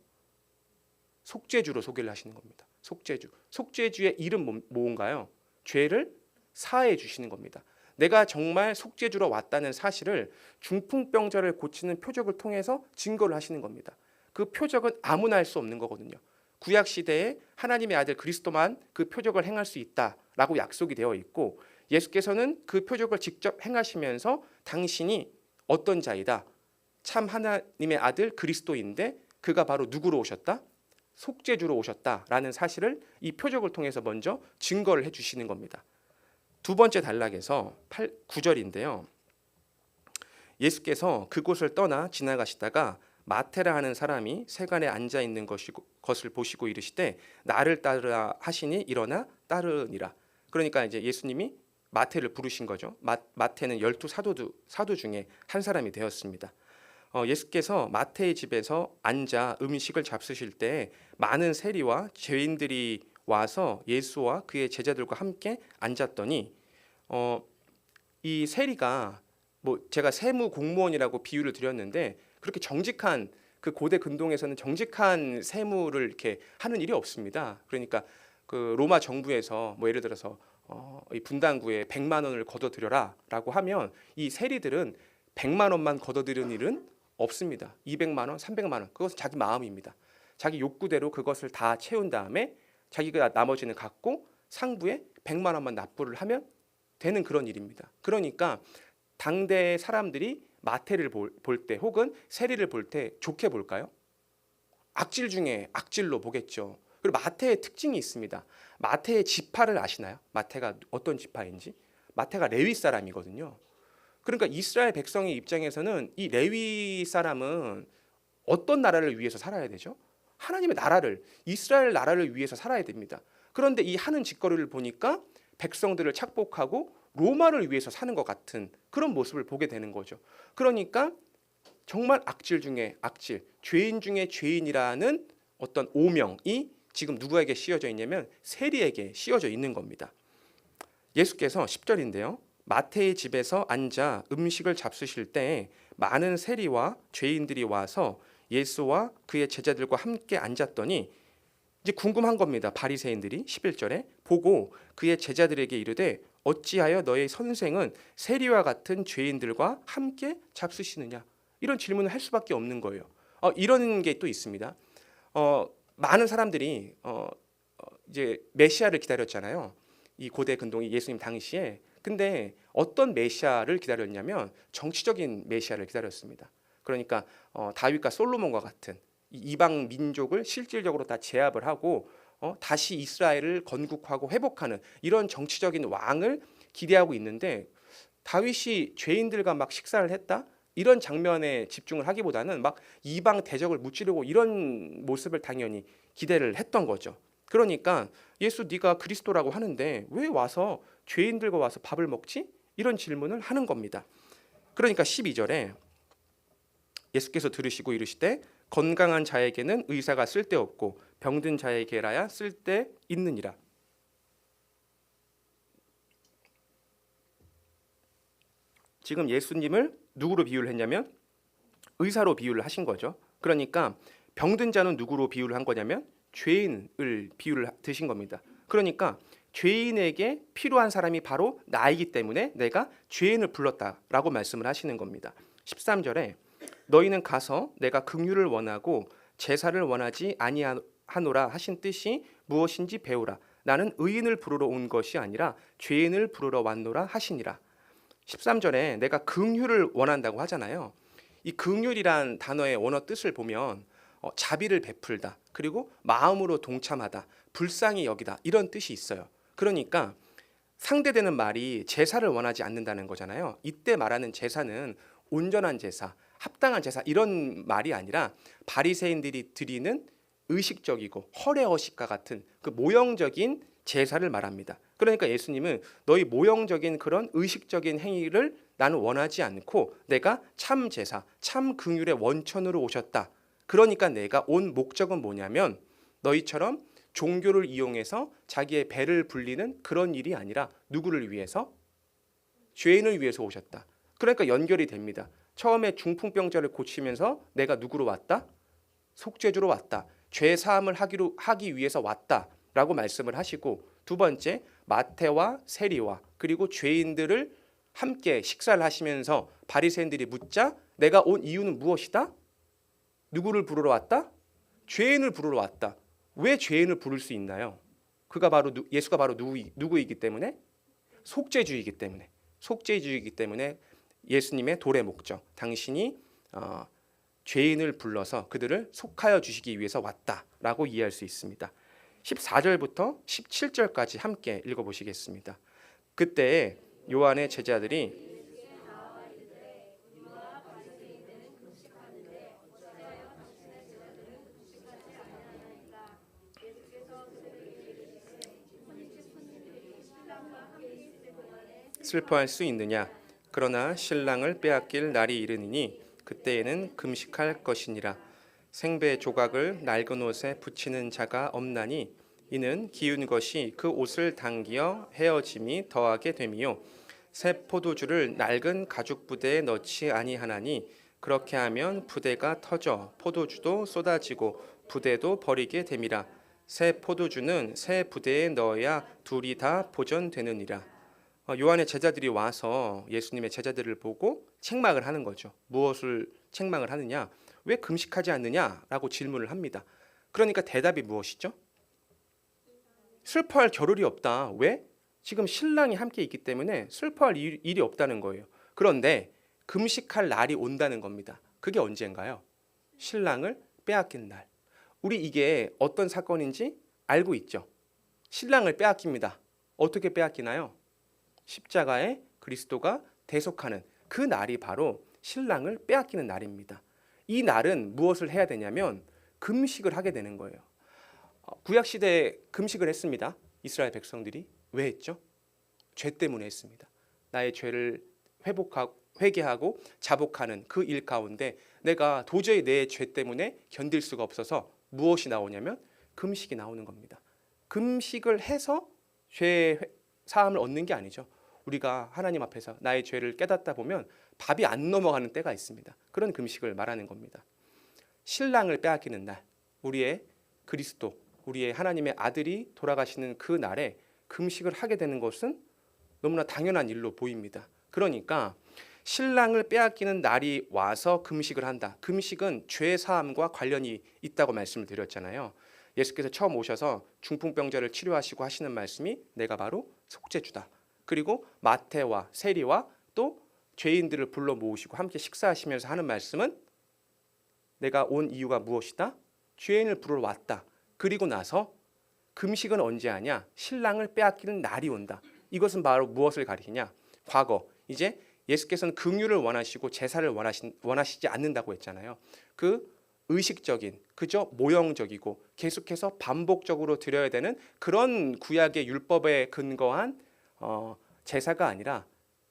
속죄주로 소개를 하시는 겁니다. 속죄주. 속죄주의 이름 뭔가요? 죄를 사해 주시는 겁니다. 내가 정말 속죄주로 왔다는 사실을 중풍병자를 고치는 표적을 통해서 증거를 하시는 겁니다. 그 표적은 아무나 할 수 없는 거거든요. 구약 시대에 하나님의 아들 그리스도만 그 표적을 행할 수 있다라고 약속이 되어 있고 예수께서는 그 표적을 직접 행하시면서 당신이 어떤 자이다, 참 하나님의 아들 그리스도인데 그가 바로 누구로 오셨다? 속죄주로 오셨다라는 사실을 이 표적을 통해서 먼저 증거를 해주시는 겁니다. 두 번째 단락에서 9절인데요. 예수께서 그곳을 떠나 지나가시다가 마태라 하는 사람이 세간에 앉아 있는 것을 보시고 이르시되 나를 따르라 하시니 일어나 따르니라. 그러니까 이제 예수님이 마태를 부르신 거죠. 마태는 12 사도 중에 한 사람이 되었습니다. 예수께서 마태의 집에서 앉아 음식을 잡수실 때 많은 세리와 죄인들이 와서 예수와 그의 제자들과 함께 앉았더니 이 세리가 제가 세무 공무원이라고 비유를 드렸는데 그렇게 정직한 그 고대 근동에서는 정직한 세무를 이렇게 하는 일이 없습니다. 그러니까 그 로마 정부에서 예를 들어서 이 분당구에 100만 원을 걷어들여라라고 하면 이 세리들은 100만 원만 걷어들이는 일은 없습니다. 200만 원, 300만 원 그것은 자기 마음입니다. 자기 욕구대로 그것을 다 채운 다음에 자기가 나머지는 갖고 상부에 100만 원만 납부를 하면 되는 그런 일입니다. 그러니까 당대 사람들이 마태를 볼 때 혹은 세리를 볼 때 좋게 볼까요? 악질 중에 악질로 보겠죠. 그리고 마태의 특징이 있습니다. 마태의 지파를 아시나요? 마태가 어떤 지파인지? 마태가 레위 사람이거든요. 그러니까 이스라엘 백성의 입장에서는 이 레위 사람은 어떤 나라를 위해서 살아야 되죠? 하나님의 나라를, 이스라엘 나라를 위해서 살아야 됩니다. 그런데 이 하는 짓거리를 보니까 백성들을 착복하고 로마를 위해서 사는 것 같은 그런 모습을 보게 되는 거죠. 그러니까 정말 악질 중에 악질, 죄인 중에 죄인이라는 어떤 오명이 지금 누구에게 씌워져 있냐면 세리에게 씌워져 있는 겁니다. 예수께서 10절인데요. 마태의 집에서 앉아 음식을 잡수실 때 많은 세리와 죄인들이 와서 예수와 그의 제자들과 함께 앉았더니 이제 궁금한 겁니다. 바리새인들이 11절에 보고 그의 제자들에게 이르되 어찌하여 너의 선생은 세리와 같은 죄인들과 함께 잡수시느냐? 이런 질문을 할 수밖에 없는 거예요. 이런 게 또 있습니다. 많은 사람들이 이제 메시아를 기다렸잖아요. 이 고대 근동이 예수님 당시에. 근데 어떤 메시아를 기다렸냐면 정치적인 메시아를 기다렸습니다. 그러니까 다윗과 솔로몬과 같은 이방 민족을 실질적으로 다 제압을 하고 다시 이스라엘을 건국하고 회복하는 이런 정치적인 왕을 기대하고 있는데 다윗이 죄인들과 막 식사를 했다? 이런 장면에 집중을 하기보다는 막 이방 대적을 무찌르고 이런 모습을 당연히 기대를 했던 거죠. 그러니까 예수 네가 그리스도라고 하는데 왜 와서 죄인들과 와서 밥을 먹지? 이런 질문을 하는 겁니다. 그러니까 12절에 예수께서 들으시고 이르시되 건강한 자에게는 의사가 쓸데없고 병든 자에게라야 쓸데있느니라. 지금 예수님을 누구로 비유를 했냐면 의사로 비유를 하신 거죠. 그러니까 병든 자는 누구로 비유를 한 거냐면 죄인을 비유를 드신 겁니다. 그러니까 죄인에게 필요한 사람이 바로 나이기 때문에 내가 죄인을 불렀다라고 말씀을 하시는 겁니다. 13절에 너희는 가서 내가 긍휼을 원하고 제사를 원하지 아니하노라 하신 뜻이 무엇인지 배우라. 나는 의인을 부르러 온 것이 아니라 죄인을 부르러 왔노라 하시니라. 13절에 내가 긍휼을 원한다고 하잖아요. 이 긍휼이란 단어의 원어 뜻을 보면 자비를 베풀다, 그리고 마음으로 동참하다, 불쌍히 여기다 이런 뜻이 있어요. 그러니까 상대되는 말이 제사를 원하지 않는다는 거잖아요. 이때 말하는 제사는 온전한 제사, 합당한 제사 이런 말이 아니라 바리새인들이 드리는 의식적이고 허례허식과 같은 그 모형적인 제사를 말합니다. 그러니까 예수님은 너희 모형적인 그런 의식적인 행위를 나는 원하지 않고 내가 참 제사, 참 긍휼의 원천으로 오셨다. 그러니까 내가 온 목적은 뭐냐면 너희처럼 종교를 이용해서 자기의 배를 불리는 그런 일이 아니라 누구를 위해서? 죄인을 위해서 오셨다. 그러니까 연결이 됩니다. 처음에 중풍병자를 고치면서 내가 누구로 왔다? 속죄주로 왔다. 죄 사함을 하기 위해서 왔다라고 말씀을 하시고, 두 번째 마태와 세리와 그리고 죄인들을 함께 식사를 하시면서 바리새인들이 묻자 내가 온 이유는 무엇이다? 누구를 부르러 왔다? 죄인을 부르러 왔다. 왜 죄인을 부를 수 있나요? 예수가 바로 누구이기 때문에? 속죄주이기 때문에 예수님의 도래 목적, 당신이 죄인을 불러서 그들을 속하여 주시기 위해서 왔다라고 이해할 수 있습니다. 14절부터 17절까지 함께 읽어보시겠습니다. 그때 요한의 제자들이 슬퍼할 수 있느냐? 그러나 신랑을 빼앗길 날이 이르니니 그때에는 금식할 것이니라. 생배 조각을 낡은 옷에 붙이는 자가 없나니 이는 기운 것이 그 옷을 당기어 헤어짐이 더하게 됨이요 새 포도주를 낡은 가죽 부대에 넣지 아니하나니 그렇게 하면 부대가 터져 포도주도 쏟아지고 부대도 버리게 됨이라. 새 포도주는 새 부대에 넣어야 둘이 다 보존되느니라. 요한의 제자들이 와서 예수님의 제자들을 보고 책망을 하는 거죠. 무엇을 책망을 하느냐? 왜 금식하지 않느냐라고 질문을 합니다. 그러니까 대답이 무엇이죠? 슬퍼할 겨를이 없다. 왜? 지금 신랑이 함께 있기 때문에 슬퍼할 일이 없다는 거예요. 그런데 금식할 날이 온다는 겁니다. 그게 언젠가요? 신랑을 빼앗긴 날. 우리 이게 어떤 사건인지 알고 있죠? 신랑을 빼앗깁니다. 어떻게 빼앗기나요? 십자가에 그리스도가 대속하는 그 날이 바로 신랑을 빼앗기는 날입니다. 이 날은 무엇을 해야 되냐면 금식을 하게 되는 거예요. 구약시대에 금식을 했습니다. 이스라엘 백성들이. 왜 했죠? 죄 때문에 했습니다. 나의 죄를 회개하고 자복하는 그 일 가운데 내가 도저히 내 죄 때문에 견딜 수가 없어서 무엇이 나오냐면 금식이 나오는 겁니다. 금식을 해서 죄 사함을 얻는 게 아니죠. 우리가 하나님 앞에서 나의 죄를 깨닫다 보면 밥이 안 넘어가는 때가 있습니다. 그런 금식을 말하는 겁니다. 신랑을 빼앗기는 날, 우리의 그리스도, 우리의 하나님의 아들이 돌아가시는 그 날에 금식을 하게 되는 것은 너무나 당연한 일로 보입니다. 그러니까 신랑을 빼앗기는 날이 와서 금식을 한다. 금식은 죄 사함과 관련이 있다고 말씀을 드렸잖아요. 예수께서 처음 오셔서 중풍병자를 치료하시고 하시는 말씀이 내가 바로 속죄주다. 그리고 마태와 세리와 또 죄인들을 불러 모으시고 함께 식사하시면서 하는 말씀은 내가 온 이유가 무엇이다? 죄인을 부르러 왔다. 그리고 나서 금식은 언제 하냐? 신랑을 빼앗기는 날이 온다. 이것은 바로 무엇을 가리키냐? 과거, 이제 예수께서는 긍휼을 원하시고 제사를 원하시지 않는다고 했잖아요. 그 의식적인, 그저 모형적이고 계속해서 반복적으로 드려야 되는 그런 구약의 율법에 근거한 제사가 아니라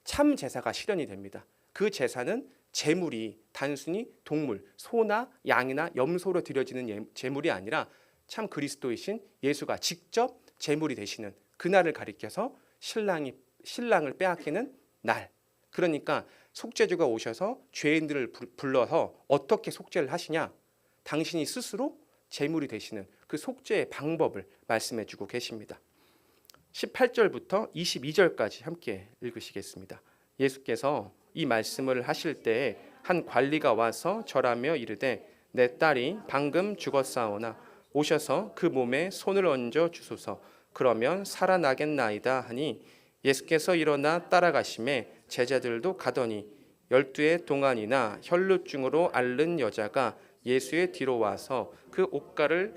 참 제사가 실현이 됩니다. 그 제사는 제물이 단순히 동물, 소나 양이나 염소로 드려지는 제물이 아니라 참 그리스도이신 예수가 직접 제물이 되시는 그날을 가리켜서 신랑을 빼앗기는 날. 그러니까 속죄주가 오셔서 죄인들을 불러서 어떻게 속죄를 하시냐? 당신이 스스로 제물이 되시는 그 속죄의 방법을 말씀해 주고 계십니다. 18절부터 22절까지 함께 읽으시겠습니다. 예수께서 이 말씀을 하실 때에 한 관리가 와서 절하며 이르되 내 딸이 방금 죽었사오나 오셔서 그 몸에 손을 얹어 주소서. 그러면 살아나겠나이다 하니 예수께서 일어나 따라가심에 제자들도 가더니 12의 동안이나 혈루증으로 앓는 여자가 예수의 뒤로 와서 그 옷가를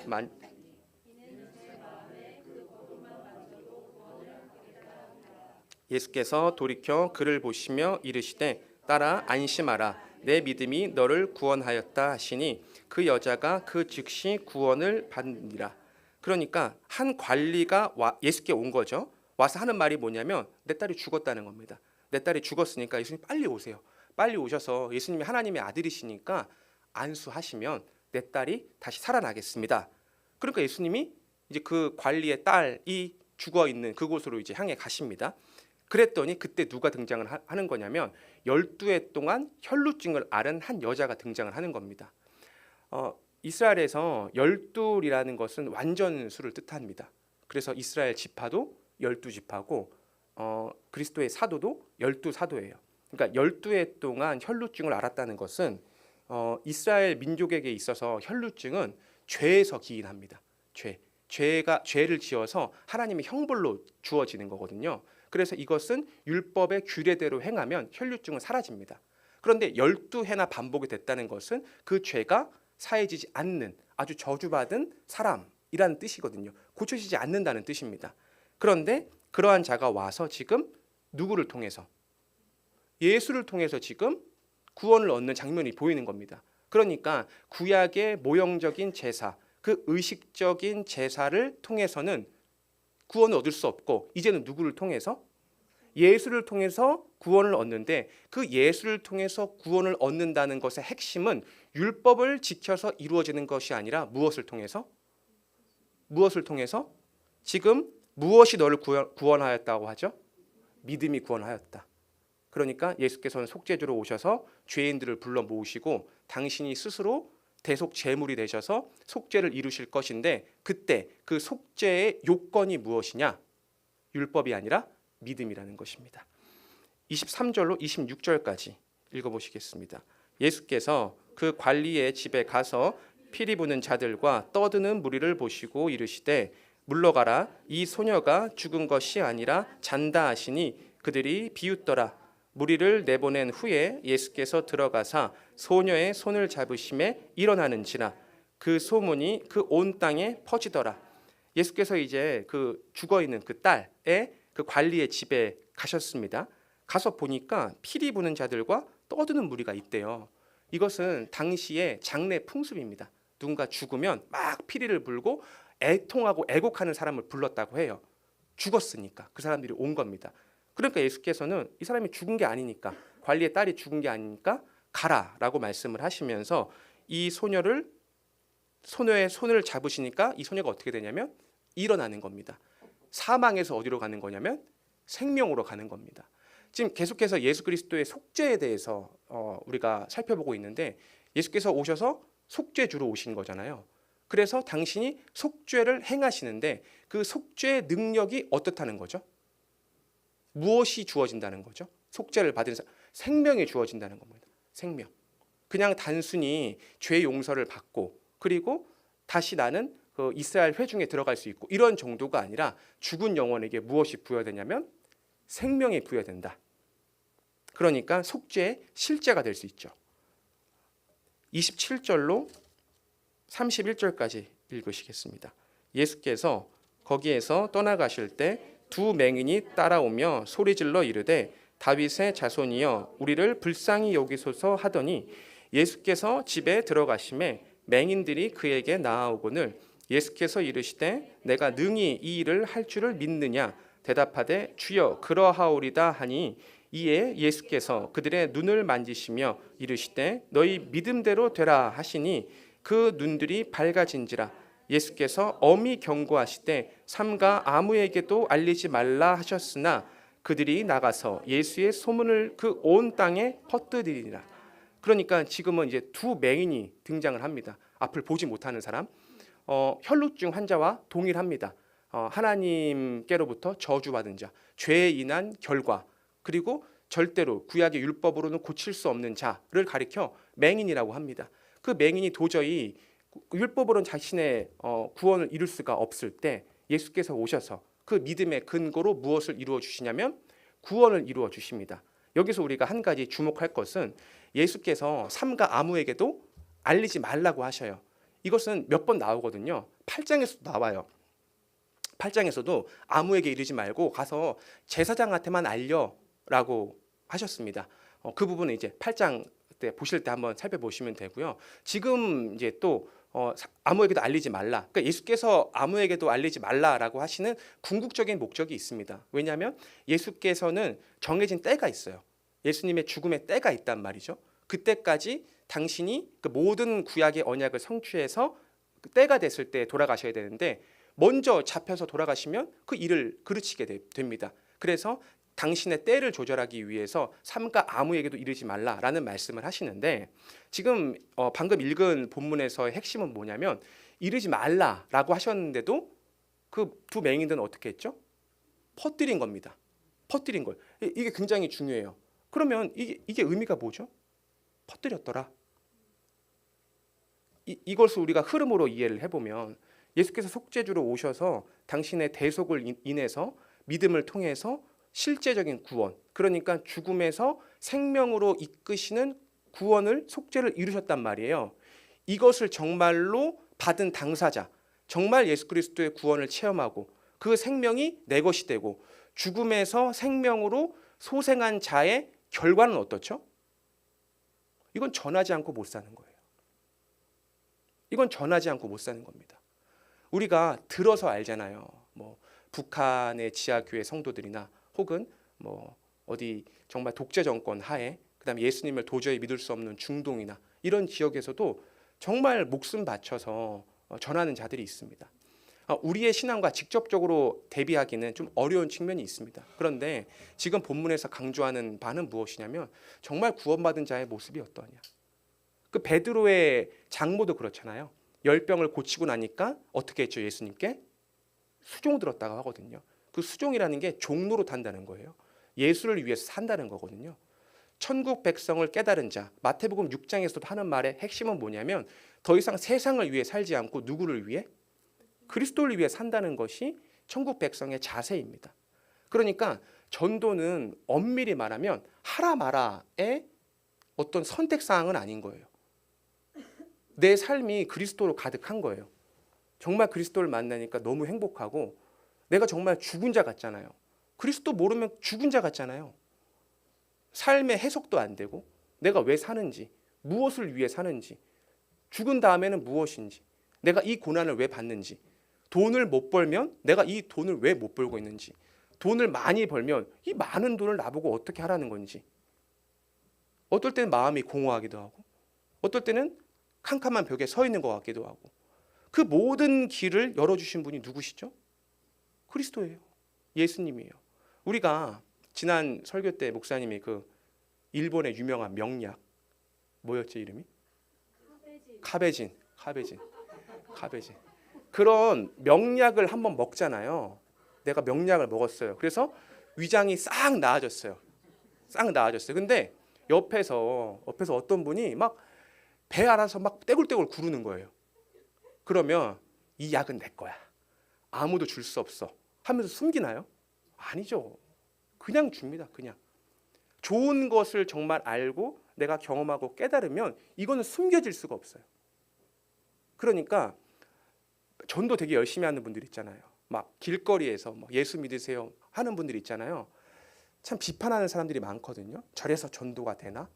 예수께서 돌이켜 그를 보시며 이르시되 딸아 안심하라 내 믿음이 너를 구원하였다 하시니 그 여자가 그 즉시 구원을 받으니라. 그러니까 한 관리가 예수께 온 거죠. 와서 하는 말이 뭐냐면 내 딸이 죽었다는 겁니다. 내 딸이 죽었으니까 예수님 빨리 오세요. 빨리 오셔서 예수님이 하나님의 아들이시니까 안수하시면 내 딸이 다시 살아나겠습니다. 그러니까 예수님이 이제 그 관리의 딸이 죽어 있는 그곳으로 이제 향해 가십니다. 그랬더니 그때 누가 등장을 하는 거냐면 12해 동안 혈루증을 앓은 한 여자가 등장을 하는 겁니다. 이스라엘에서 12이라는 것은 완전수를 뜻합니다. 그래서 이스라엘 지파도 12지파고 그리스도의 사도도 12사도예요. 그러니까 12해 동안 혈루증을 앓았다는 것은 이스라엘 민족에게 있어서 혈루증은 죄에서 기인합니다. 죄를 지어서 하나님의 형벌로 주어지는 거거든요. 그래서 이것은 율법의 규례대로 행하면 혈루증은 사라집니다. 그런데 12해나 반복이 됐다는 것은 그 죄가 사해지지 않는 아주 저주받은 사람이라는 뜻이거든요. 고쳐지지 않는다는 뜻입니다. 그런데 그러한 자가 와서 지금 누구를 통해서? 예수를 통해서 지금 구원을 얻는 장면이 보이는 겁니다. 그러니까 구약의 모형적인 제사, 그 의식적인 제사를 통해서는 구원을 얻을 수 없고 이제는 누구를 통해서? 예수를 통해서 구원을 얻는데 그 예수를 통해서 구원을 얻는다는 것의 핵심은 율법을 지켜서 이루어지는 것이 아니라 무엇을 통해서? 무엇을 통해서? 지금 무엇이 너를 구원하였다고 하죠? 믿음이 구원하였다. 그러니까 예수께서는 속죄주로 오셔서 죄인들을 불러 모으시고 당신이 스스로 대속 제물이 되셔서 속죄를 이루실 것인데 그때 그 속죄의 요건이 무엇이냐? 율법이 아니라 믿음이라는 것입니다. 23절로 26절까지 읽어보시겠습니다. 예수께서 그 관리의 집에 가서 피리 부는 자들과 떠드는 무리를 보시고 이르시되 물러가라 이 소녀가 죽은 것이 아니라 잔다 하시니 그들이 비웃더라. 무리를 내보낸 후에 예수께서 들어가사 소녀의 손을 잡으심에 일어나는지라 그 소문이 그 온 땅에 퍼지더라. 예수께서 이제 그 죽어 있는 그 딸의 그 관리의 집에 가셨습니다. 가서 보니까 피리 부는 자들과 떠드는 무리가 있대요. 이것은 당시의 장례 풍습입니다. 누군가 죽으면 막 피리를 불고 애통하고 애곡하는 사람을 불렀다고 해요. 죽었으니까 그 사람들이 온 겁니다. 그러니까 예수께서는 이 사람이 죽은 게 아니니까, 관리의 딸이 죽은 게 아니니까 가라라고 말씀을 하시면서 이 소녀의 손을 잡으시니까 이 소녀가 어떻게 되냐면 일어나는 겁니다. 사망에서 어디로 가는 거냐면 생명으로 가는 겁니다. 지금 계속해서 예수 그리스도의 속죄에 대해서 우리가 살펴보고 있는데, 예수께서 오셔서 속죄주로 오신 거잖아요. 그래서 당신이 속죄를 행하시는데 그 속죄의 능력이 어떻다는 거죠? 무엇이 주어진다는 거죠? 속죄를 받은 생명이 주어진다는 겁니다. 생명. 그냥 단순히 죄 용서를 받고 그리고 다시 나는 그 이스라엘 회중에 들어갈 수 있고 이런 정도가 아니라 죽은 영혼에게 무엇이 부여되냐면 생명이 부여된다. 그러니까 속죄의 실제가 될 수 있죠. 27절로 31절까지 읽으시겠습니다. 예수께서 거기에서 떠나가실 때 두 맹인이 따라오며 소리질러 이르되 다윗의 자손이여 우리를 불쌍히 여기소서 하더니 예수께서 집에 들어가심에 맹인들이 그에게 나아오거늘 예수께서 이르시되 내가 능히 이 일을 할 줄을 믿느냐 대답하되 주여 그러하오리다 하니 이에 예수께서 그들의 눈을 만지시며 이르시되 너희 믿음대로 되라 하시니 그 눈들이 밝아진지라. 예수께서 엄히 경고하시되 삼가 아무에게도 알리지 말라 하셨으나 그들이 나가서 예수의 소문을 그 온 땅에 퍼뜨리리라. 그러니까 지금은 이제 두 맹인이 등장을 합니다. 앞을 보지 못하는 사람, 혈루증 환자와 동일합니다. 하나님께로부터 저주받은 자, 죄에 인한 결과, 그리고 절대로 구약의 율법으로는 고칠 수 없는 자를 가리켜 맹인이라고 합니다. 그 맹인이 도저히 율법으로는 자신의 구원을 이룰 수가 없을 때 예수께서 오셔서 그 믿음의 근거로 무엇을 이루어 주시냐면 구원을 이루어 주십니다. 여기서 우리가 한 가지 주목할 것은 예수께서 삼가 아무에게도 알리지 말라고 하셔요. 이것은 몇 번 나오거든요. 8장에서도 나와요. 8장에서도 아무에게 이르지 말고 가서 제사장한테만 알려라고 하셨습니다. 그 부분은 이제 8장 때 보실 때 한번 살펴보시면 되고요. 지금 이제 또 아무에게도 알리지 말라. 그러니까 예수께서 아무에게도 알리지 말라라고 하시는 궁극적인 목적이 있습니다. 왜냐하면 예수께서는 정해진 때가 있어요. 예수님의 죽음의 때가 있단 말이죠. 그때까지 당신이 그 모든 구약의 언약을 성취해서 그 때가 됐을 때 돌아가셔야 되는데 먼저 잡혀서 돌아가시면 그 일을 그르치게 됩니다. 그래서 당신의 때를 조절하기 위해서 삼가 아무에게도 이르지 말라라는 말씀을 하시는데, 지금 방금 읽은 본문에서의 핵심은 뭐냐면 이르지 말라라고 하셨는데도 그 두 맹인들은 어떻게 했죠? 퍼뜨린 겁니다. 퍼뜨린 걸. 이게 굉장히 중요해요. 그러면 이게 의미가 뭐죠? 퍼뜨렸더라. 이것을 우리가 흐름으로 이해를 해보면 예수께서 속죄주로 오셔서 당신의 대속을 인해서 믿음을 통해서 실제적인 구원, 그러니까 죽음에서 생명으로 이끄시는 구원을, 속죄를 이루셨단 말이에요. 이것을 정말로 받은 당사자, 정말 예수 그리스도의 구원을 체험하고 그 생명이 내 것이 되고 죽음에서 생명으로 소생한 자의 결과는 어떻죠? 이건 전하지 않고 못 사는 거예요. 이건 전하지 않고 못 사는 겁니다. 우리가 들어서 알잖아요. 뭐 북한의 지하교회 성도들이나 혹은 뭐 어디 정말 독재 정권 하에 그다음에 예수님을 도저히 믿을 수 없는 중동이나 이런 지역에서도 정말 목숨 바쳐서 전하는 자들이 있습니다. 우리의 신앙과 직접적으로 대비하기는 좀 어려운 측면이 있습니다. 그런데 지금 본문에서 강조하는 바는 무엇이냐면 정말 구원받은 자의 모습이 어떠냐. 그 베드로의 장모도 그렇잖아요. 열병을 고치고 나니까 어떻게 했죠? 예수님께 수종 들었다고 하거든요. 그 수종이라는 게 종로로 탄다는 거예요. 예수를 위해서 산다는 거거든요. 천국 백성을 깨달은 자, 마태복음 6장에서도 하는 말의 핵심은 뭐냐면 더 이상 세상을 위해 살지 않고 누구를 위해? 그리스도를 위해 산다는 것이 천국 백성의 자세입니다. 그러니까 전도는 엄밀히 말하면 하라 마라의 어떤 선택사항은 아닌 거예요. 내 삶이 그리스도로 가득한 거예요. 정말 그리스도를 만나니까 너무 행복하고 내가 정말 죽은 자 같잖아요. 그리스도 모르면 죽은 자 같잖아요. 삶의 해석도 안 되고 내가 왜 사는지, 무엇을 위해 사는지, 죽은 다음에는 무엇인지, 내가 이 고난을 왜 받는지, 돈을 못 벌면 내가 이 돈을 왜 못 벌고 있는지, 돈을 많이 벌면 이 많은 돈을 나보고 어떻게 하라는 건지, 어떨 때는 마음이 공허하기도 하고 어떨 때는 캄캄한 벽에 서 있는 것 같기도 하고, 그 모든 길을 열어주신 분이 누구시죠? 그리스도예요. 예수님이에요. 우리가 지난 설교 때 목사님이 그 일본의 유명한 명약 뭐였지 이름이? 카베진. 그런 명약을 한번 먹잖아요. 내가 명약을 먹었어요. 그래서 위장이 싹 나아졌어요. 근데 옆에서 어떤 분이 막 배 알아서 막 떼굴떼굴 구르는 거예요. 그러면 이 약은 내 거야, 아무도 줄 수 없어 하면서 숨기나요? 아니죠. 그냥 줍니다. 그냥 좋은 것을 정말 알고 내가 경험하고 깨달으면 이거는 숨겨질 수가 없어요. 그러니까 전도 되게 열심히 하는 분들 있잖아요. 막 길거리에서 뭐 예수 믿으세요 하는 분들 있잖아요. 참 비판하는 사람들이 많거든요. 저래서 전도가 되나?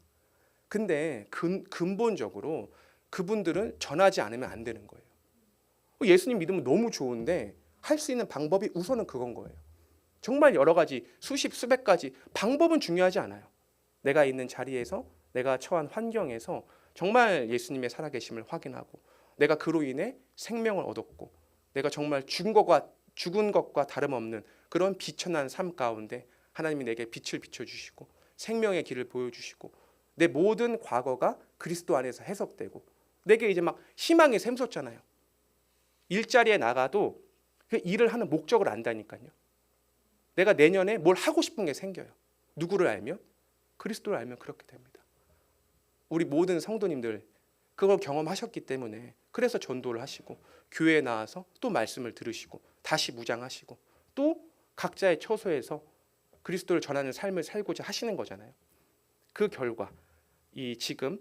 근데 근본적으로 그분들은 전하지 않으면 안 되는 거예요. 예수님 믿으면 너무 좋은데 할 수 있는 방법이 우선은 그건 거예요. 정말 여러 가지 수십 수백 가지 방법은 중요하지 않아요. 내가 있는 자리에서, 내가 처한 환경에서 정말 예수님의 살아계심을 확인하고 내가 그로 인해 생명을 얻었고 내가 정말 죽은 것과 다름없는 그런 비천한 삶 가운데 하나님이 내게 빛을 비춰주시고 생명의 길을 보여주시고 내 모든 과거가 그리스도 안에서 해석되고 내게 이제 막 희망이 샘솟잖아요. 일자리에 나가도 그 일을 하는 목적을 안다니까요. 내가 내년에 뭘 하고 싶은 게 생겨요. 누구를 알면? 그리스도를 알면 그렇게 됩니다. 우리 모든 성도님들 그걸 경험하셨기 때문에 그래서 전도를 하시고 교회에 나와서 또 말씀을 들으시고 다시 무장하시고 또 각자의 처소에서 그리스도를 전하는 삶을 살고자 하시는 거잖아요. 그 결과 이 지금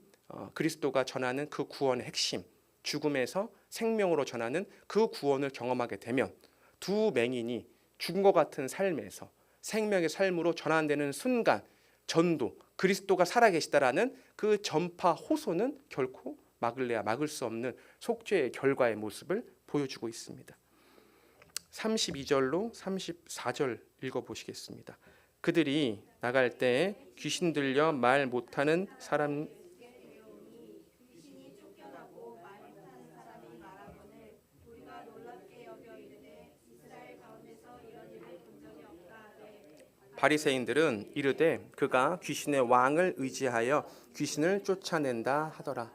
그리스도가 전하는 그 구원의 핵심, 죽음에서 생명으로 전하는 그 구원을 경험하게 되면 두 맹인이 죽은 것 같은 삶에서 생명의 삶으로 전환되는 순간 전도, 그리스도가 살아계시다라는 그 전파 호소는 결코 막을 수 없는 속죄의 결과의 모습을 보여주고 있습니다. 32절로 34절 읽어보시겠습니다. 그들이 나갈 때 귀신 들려 말 못하는 사람 바리새인들은 이르되 그가 귀신의 왕을 의지하여 귀신을 쫓아낸다 하더라.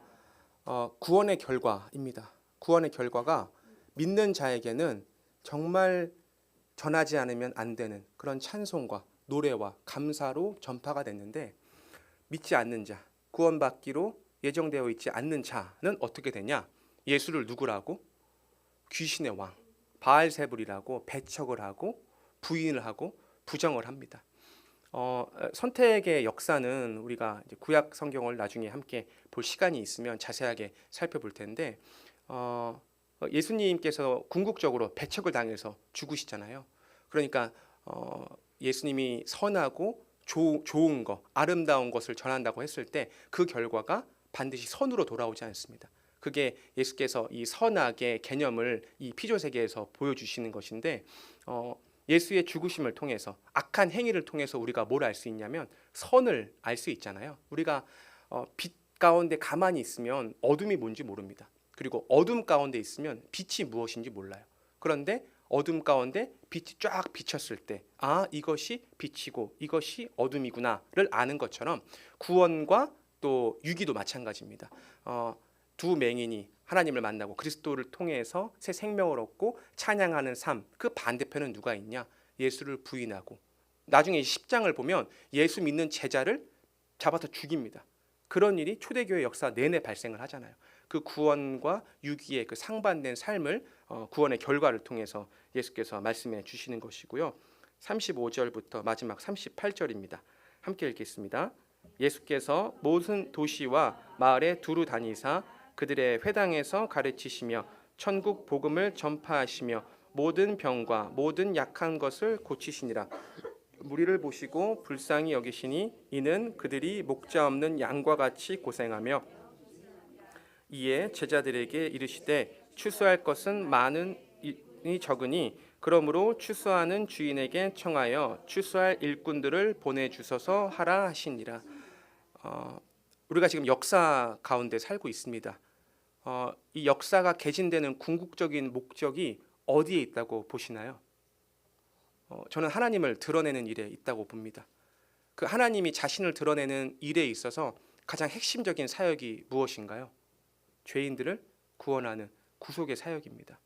구원의 결과입니다. 구원의 결과가 믿는 자에게는 정말 전하지 않으면 안 되는 그런 찬송과 노래와 감사로 전파가 됐는데 믿지 않는 자, 구원받기로 예정되어 있지 않는 자는 어떻게 되냐? 예수를 누구라고? 귀신의 왕, 바알세불이라고 배척을 하고 부인을 하고 부정을 합니다. 선택의 역사는 우리가 이제 구약 성경을 나중에 함께 볼 시간이 있으면 자세하게 살펴볼 텐데 예수님께서 궁극적으로 배척을 당해서 죽으시잖아요. 그러니까 예수님이 선하고 좋은 것, 아름다운 것을 전한다고 했을 때 그 결과가 반드시 선으로 돌아오지 않습니다. 그게 예수께서 이 선악의 개념을 이 피조세계에서 보여주시는 것인데 예수의 죽으심을 통해서 악한 행위를 통해서 우리가 뭘 알 수 있냐면 선을 알 수 있잖아요. 우리가 빛 가운데 가만히 있으면 어둠이 뭔지 모릅니다. 그리고 어둠 가운데 있으면 빛이 무엇인지 몰라요. 그런데 어둠 가운데 빛이 쫙 비쳤을 때 이것이 빛이고 이것이 어둠이구나를 아는 것처럼 구원과 또 유기도 마찬가지입니다. 두 맹인이 하나님을 만나고 그리스도를 통해서 새 생명을 얻고 찬양하는 삶, 그 반대편은 누가 있냐? 예수를 부인하고 나중에 10장을 보면 예수 믿는 제자를 잡아서 죽입니다. 그런 일이 초대교회 역사 내내 발생을 하잖아요. 그 구원과 유기의 그 상반된 삶을 구원의 결과를 통해서 예수께서 말씀해 주시는 것이고요. 35절부터 마지막 38절입니다. 함께 읽겠습니다. 예수께서 모든 도시와 마을에 두루 다니사 그들의 회당에서 가르치시며 천국 복음을 전파하시며 모든 병과 모든 약한 것을 고치시니라. 무리를 보시고 불쌍히 여기시니 이는 그들이 목자 없는 양과 같이 고생하며 이에 제자들에게 이르시되 추수할 것은 많으니 적으니 그러므로 추수하는 주인에게 청하여 추수할 일꾼들을 보내주소서 하라 하시니라. 우리가 지금 역사 가운데 살고 있습니다. 이 역사가 개진되는 궁극적인 목적이 어디에 있다고 보시나요? 저는 하나님을 드러내는 일에 있다고 봅니다. 그 하나님이 자신을 드러내는 일에 있어서 가장 핵심적인 사역이 무엇인가요? 죄인들을 구원하는 구속의 사역입니다.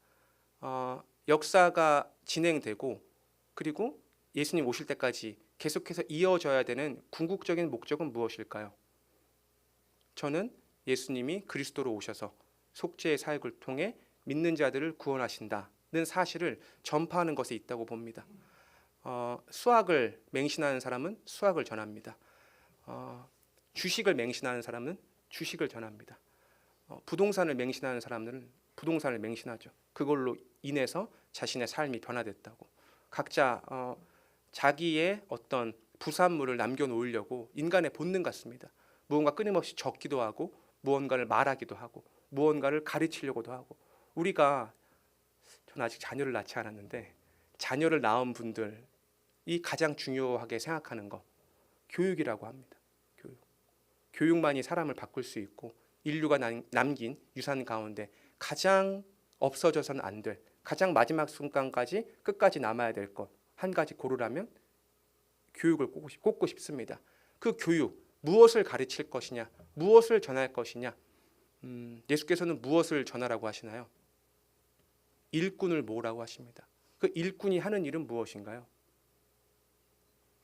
역사가 진행되고 그리고 예수님 오실 때까지 계속해서 이어져야 되는 궁극적인 목적은 무엇일까요? 저는 예수님이 그리스도로 오셔서 속죄의 사역을 통해 믿는 자들을 구원하신다는 사실을 전파하는 것에 있다고 봅니다. 수학을 맹신하는 사람은 수학을 전합니다. 주식을 맹신하는 사람은 주식을 전합니다. 부동산을 맹신하는 사람들은 부동산을 맹신하죠. 그걸로 인해서 자신의 삶이 변화됐다고. 각자 자기의 어떤 부산물을 남겨놓으려고 인간의 본능 같습니다. 무언가 끊임없이 적기도 하고 무언가를 말하기도 하고 무언가를 가르치려고도 하고. 우리가, 저는 아직 자녀를 낳지 않았는데 자녀를 낳은 분들이 가장 중요하게 생각하는 거 교육이라고 합니다. 교육만이 사람을 바꿀 수 있고 인류가 남긴 유산 가운데 가장 없어져서는 안 될, 가장 마지막 순간까지 끝까지 남아야 될 것 한 가지 고르라면 교육을 꼽고 싶습니다. 그 교육, 무엇을 가르칠 것이냐, 무엇을 전할 것이냐. 예수께서는 무엇을 전하라고 하시나요? 일꾼을 모으라고 하십니다. 그 일꾼이 하는 일은 무엇인가요?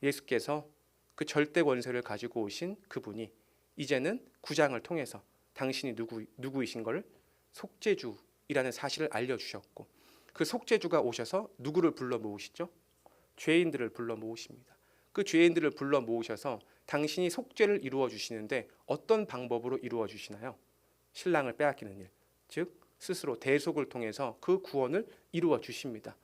예수께서 그 절대 권세를 가지고 오신 그분이 이제는 9장을 통해서 당신이 누구이신 걸 속죄주이라는 사실을 알려주셨고, 그 속죄주가 오셔서 누구를 불러 모으시죠? 죄인들을 불러 모으십니다. 그 죄인들을 불러 모으셔서 당신이 속죄를 이루어 주시는데 어떤 방법으로 이루어 주시나요? 신랑을 빼앗기는 일, 즉 스스로 대속을 통해서 그 구원을 이루어 주십니다.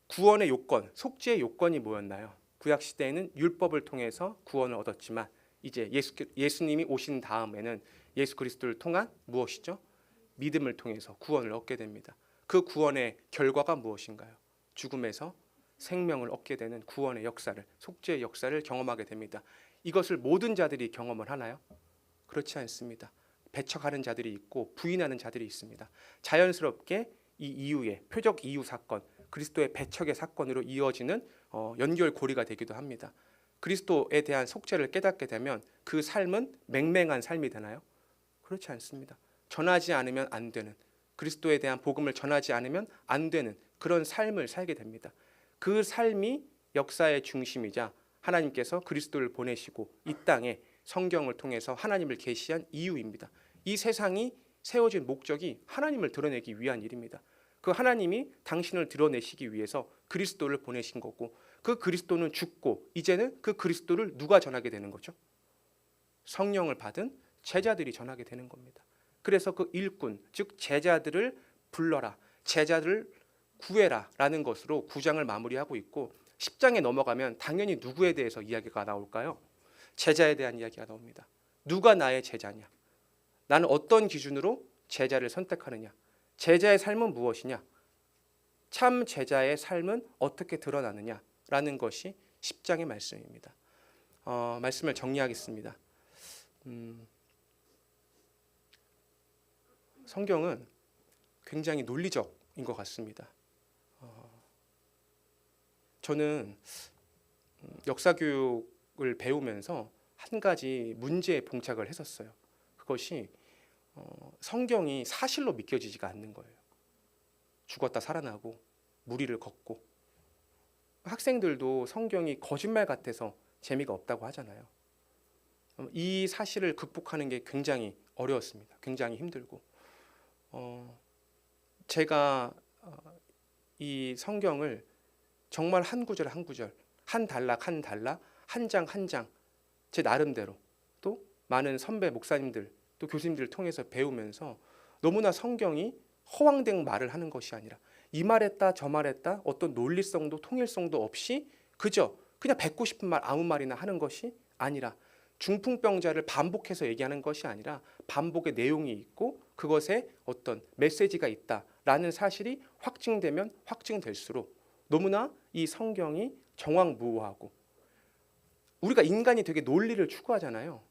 구원의 요건, 속죄의 요건이 뭐였나요? 구약 시대에는 율법을 통해서 구원을 얻었지만 이제 예수님이 오신 다음에는 예수 그리스도를 통한 무엇이죠? 믿음을 통해서 구원을 얻게 됩니다. 그 구원의 결과가 무엇인가요? 죽음에서 생명을 얻게 되는 구원의 역사를, 속죄의 역사를 경험하게 됩니다. 이것을 모든 자들이 경험을 하나요? 그렇지 않습니다. 배척하는 자들이 있고 부인하는 자들이 있습니다. 자연스럽게 이 이후에 표적 이후 사건, 그리스도의 배척의 사건으로 이어지는 연결고리가 되기도 합니다. 그리스도에 대한 속죄를 깨닫게 되면 그 삶은 맹맹한 삶이 되나요? 그렇지 않습니다. 전하지 않으면 안 되는, 그리스도에 대한 복음을 전하지 않으면 안 되는 그런 삶을 살게 됩니다. 그 삶이 역사의 중심이자 하나님께서 그리스도를 보내시고 이 땅에 성경을 통해서 하나님을 계시한 이유입니다. 이 세상이 세워진 목적이 하나님을 드러내기 위한 일입니다. 그 하나님이 당신을 드러내시기 위해서 그리스도를 보내신 거고, 그 그리스도는 죽고 이제는 그 그리스도를 누가 전하게 되는 거죠? 성령을 받은 제자들이 전하게 되는 겁니다. 그래서 그 일꾼, 즉 제자들을 불러라, 제자들을 구해라 라는 것으로 9장을 마무리하고 있고, 10장에 넘어가면 당연히 누구에 대해서 이야기가 나올까요? 제자에 대한 이야기가 나옵니다. 누가 나의 제자냐? 나는 어떤 기준으로 제자를 선택하느냐? 제자의 삶은 무엇이냐? 참 제자의 삶은 어떻게 드러나느냐? 라는 것이 10장의 말씀입니다. 말씀을 정리하겠습니다. 성경은 굉장히 논리적인 것 같습니다. 저는 역사 교육을 배우면서 한 가지 문제에 봉착을 했었어요. 그것이 성경이 사실로 믿겨지지가 않는 거예요. 죽었다 살아나고 무리를 걷고, 학생들도 성경이 거짓말 같아서 재미가 없다고 하잖아요. 이 사실을 극복하는 게 굉장히 어려웠습니다. 굉장히 힘들고, 제가 이 성경을 정말 한 구절 한 구절, 한 단락 한 단락, 한 장 한 장 제 나름대로 또 많은 선배 목사님들 또 교수님들을 통해서 배우면서 너무나 성경이 허황된 말을 하는 것이 아니라 이 말했다 저 말했다 어떤 논리성도 통일성도 없이 그냥 뱉고 싶은 말 아무 말이나 하는 것이 아니라 중풍병자를 반복해서 얘기하는 것이 아니라 반복의 내용이 있고 그것에 어떤 메시지가 있다라는 사실이 확증되면 확증될수록 너무나 이 성경이 정확무오하고 우리가 인간이 되게 논리를 추구하잖아요.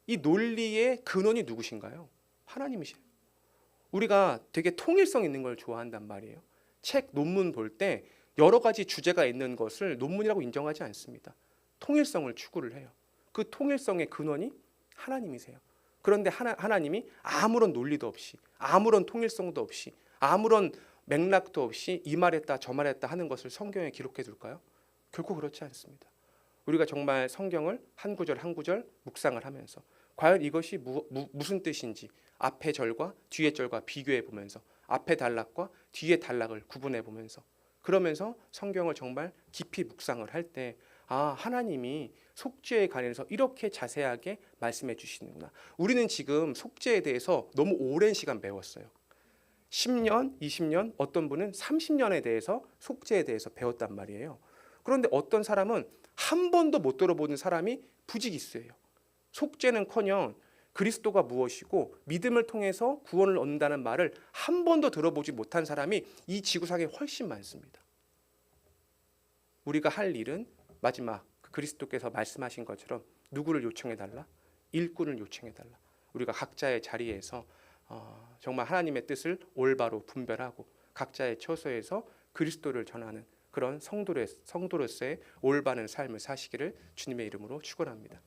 이 논리의 근원이 누구신가요? 하나님이세요. 우리가 되게 통일성 있는 걸 좋아한단 말이에요. 책, 논문 볼 때 여러 가지 주제가 있는 것을 논문이라고 인정하지 않습니다. 통일성을 추구를 해요. 그 통일성의 근원이 하나님이세요. 그런데 하나님이 아무런 논리도 없이 아무런 통일성도 없이 아무런 맥락도 없이 이 말했다 저 말했다 하는 것을 성경에 기록해 둘까요? 결코 그렇지 않습니다. 우리가 정말 성경을 한 구절 한 구절 묵상을 하면서 과연 이것이 무슨 뜻인지 앞의 절과 뒤의 절과 비교해 보면서 앞의 단락과 뒤의 단락을 구분해 보면서 그러면서 성경을 정말 깊이 묵상을 할 때 하나님이 속죄에 관해서 이렇게 자세하게 말씀해 주시는구나. 우리는 지금 속죄에 대해서 너무 오랜 시간 배웠어요. 10년, 20년, 어떤 분은 30년에 대해서 속죄에 대해서 배웠단 말이에요. 그런데 어떤 사람은 한 번도 못 들어보는 사람이 부지기수예요. 속죄는커녕 그리스도가 무엇이고 믿음을 통해서 구원을 얻는다는 말을 한 번도 들어보지 못한 사람이 이 지구상에 훨씬 많습니다. 우리가 할 일은 마지막 그리스도께서 말씀하신 것처럼 누구를 요청해달라? 일꾼을 요청해달라. 우리가 각자의 자리에서 정말 하나님의 뜻을 올바로 분별하고 각자의 처소에서 그리스도를 전하는 그런 성도로서의 올바른 삶을 사시기를 주님의 이름으로 축원합니다.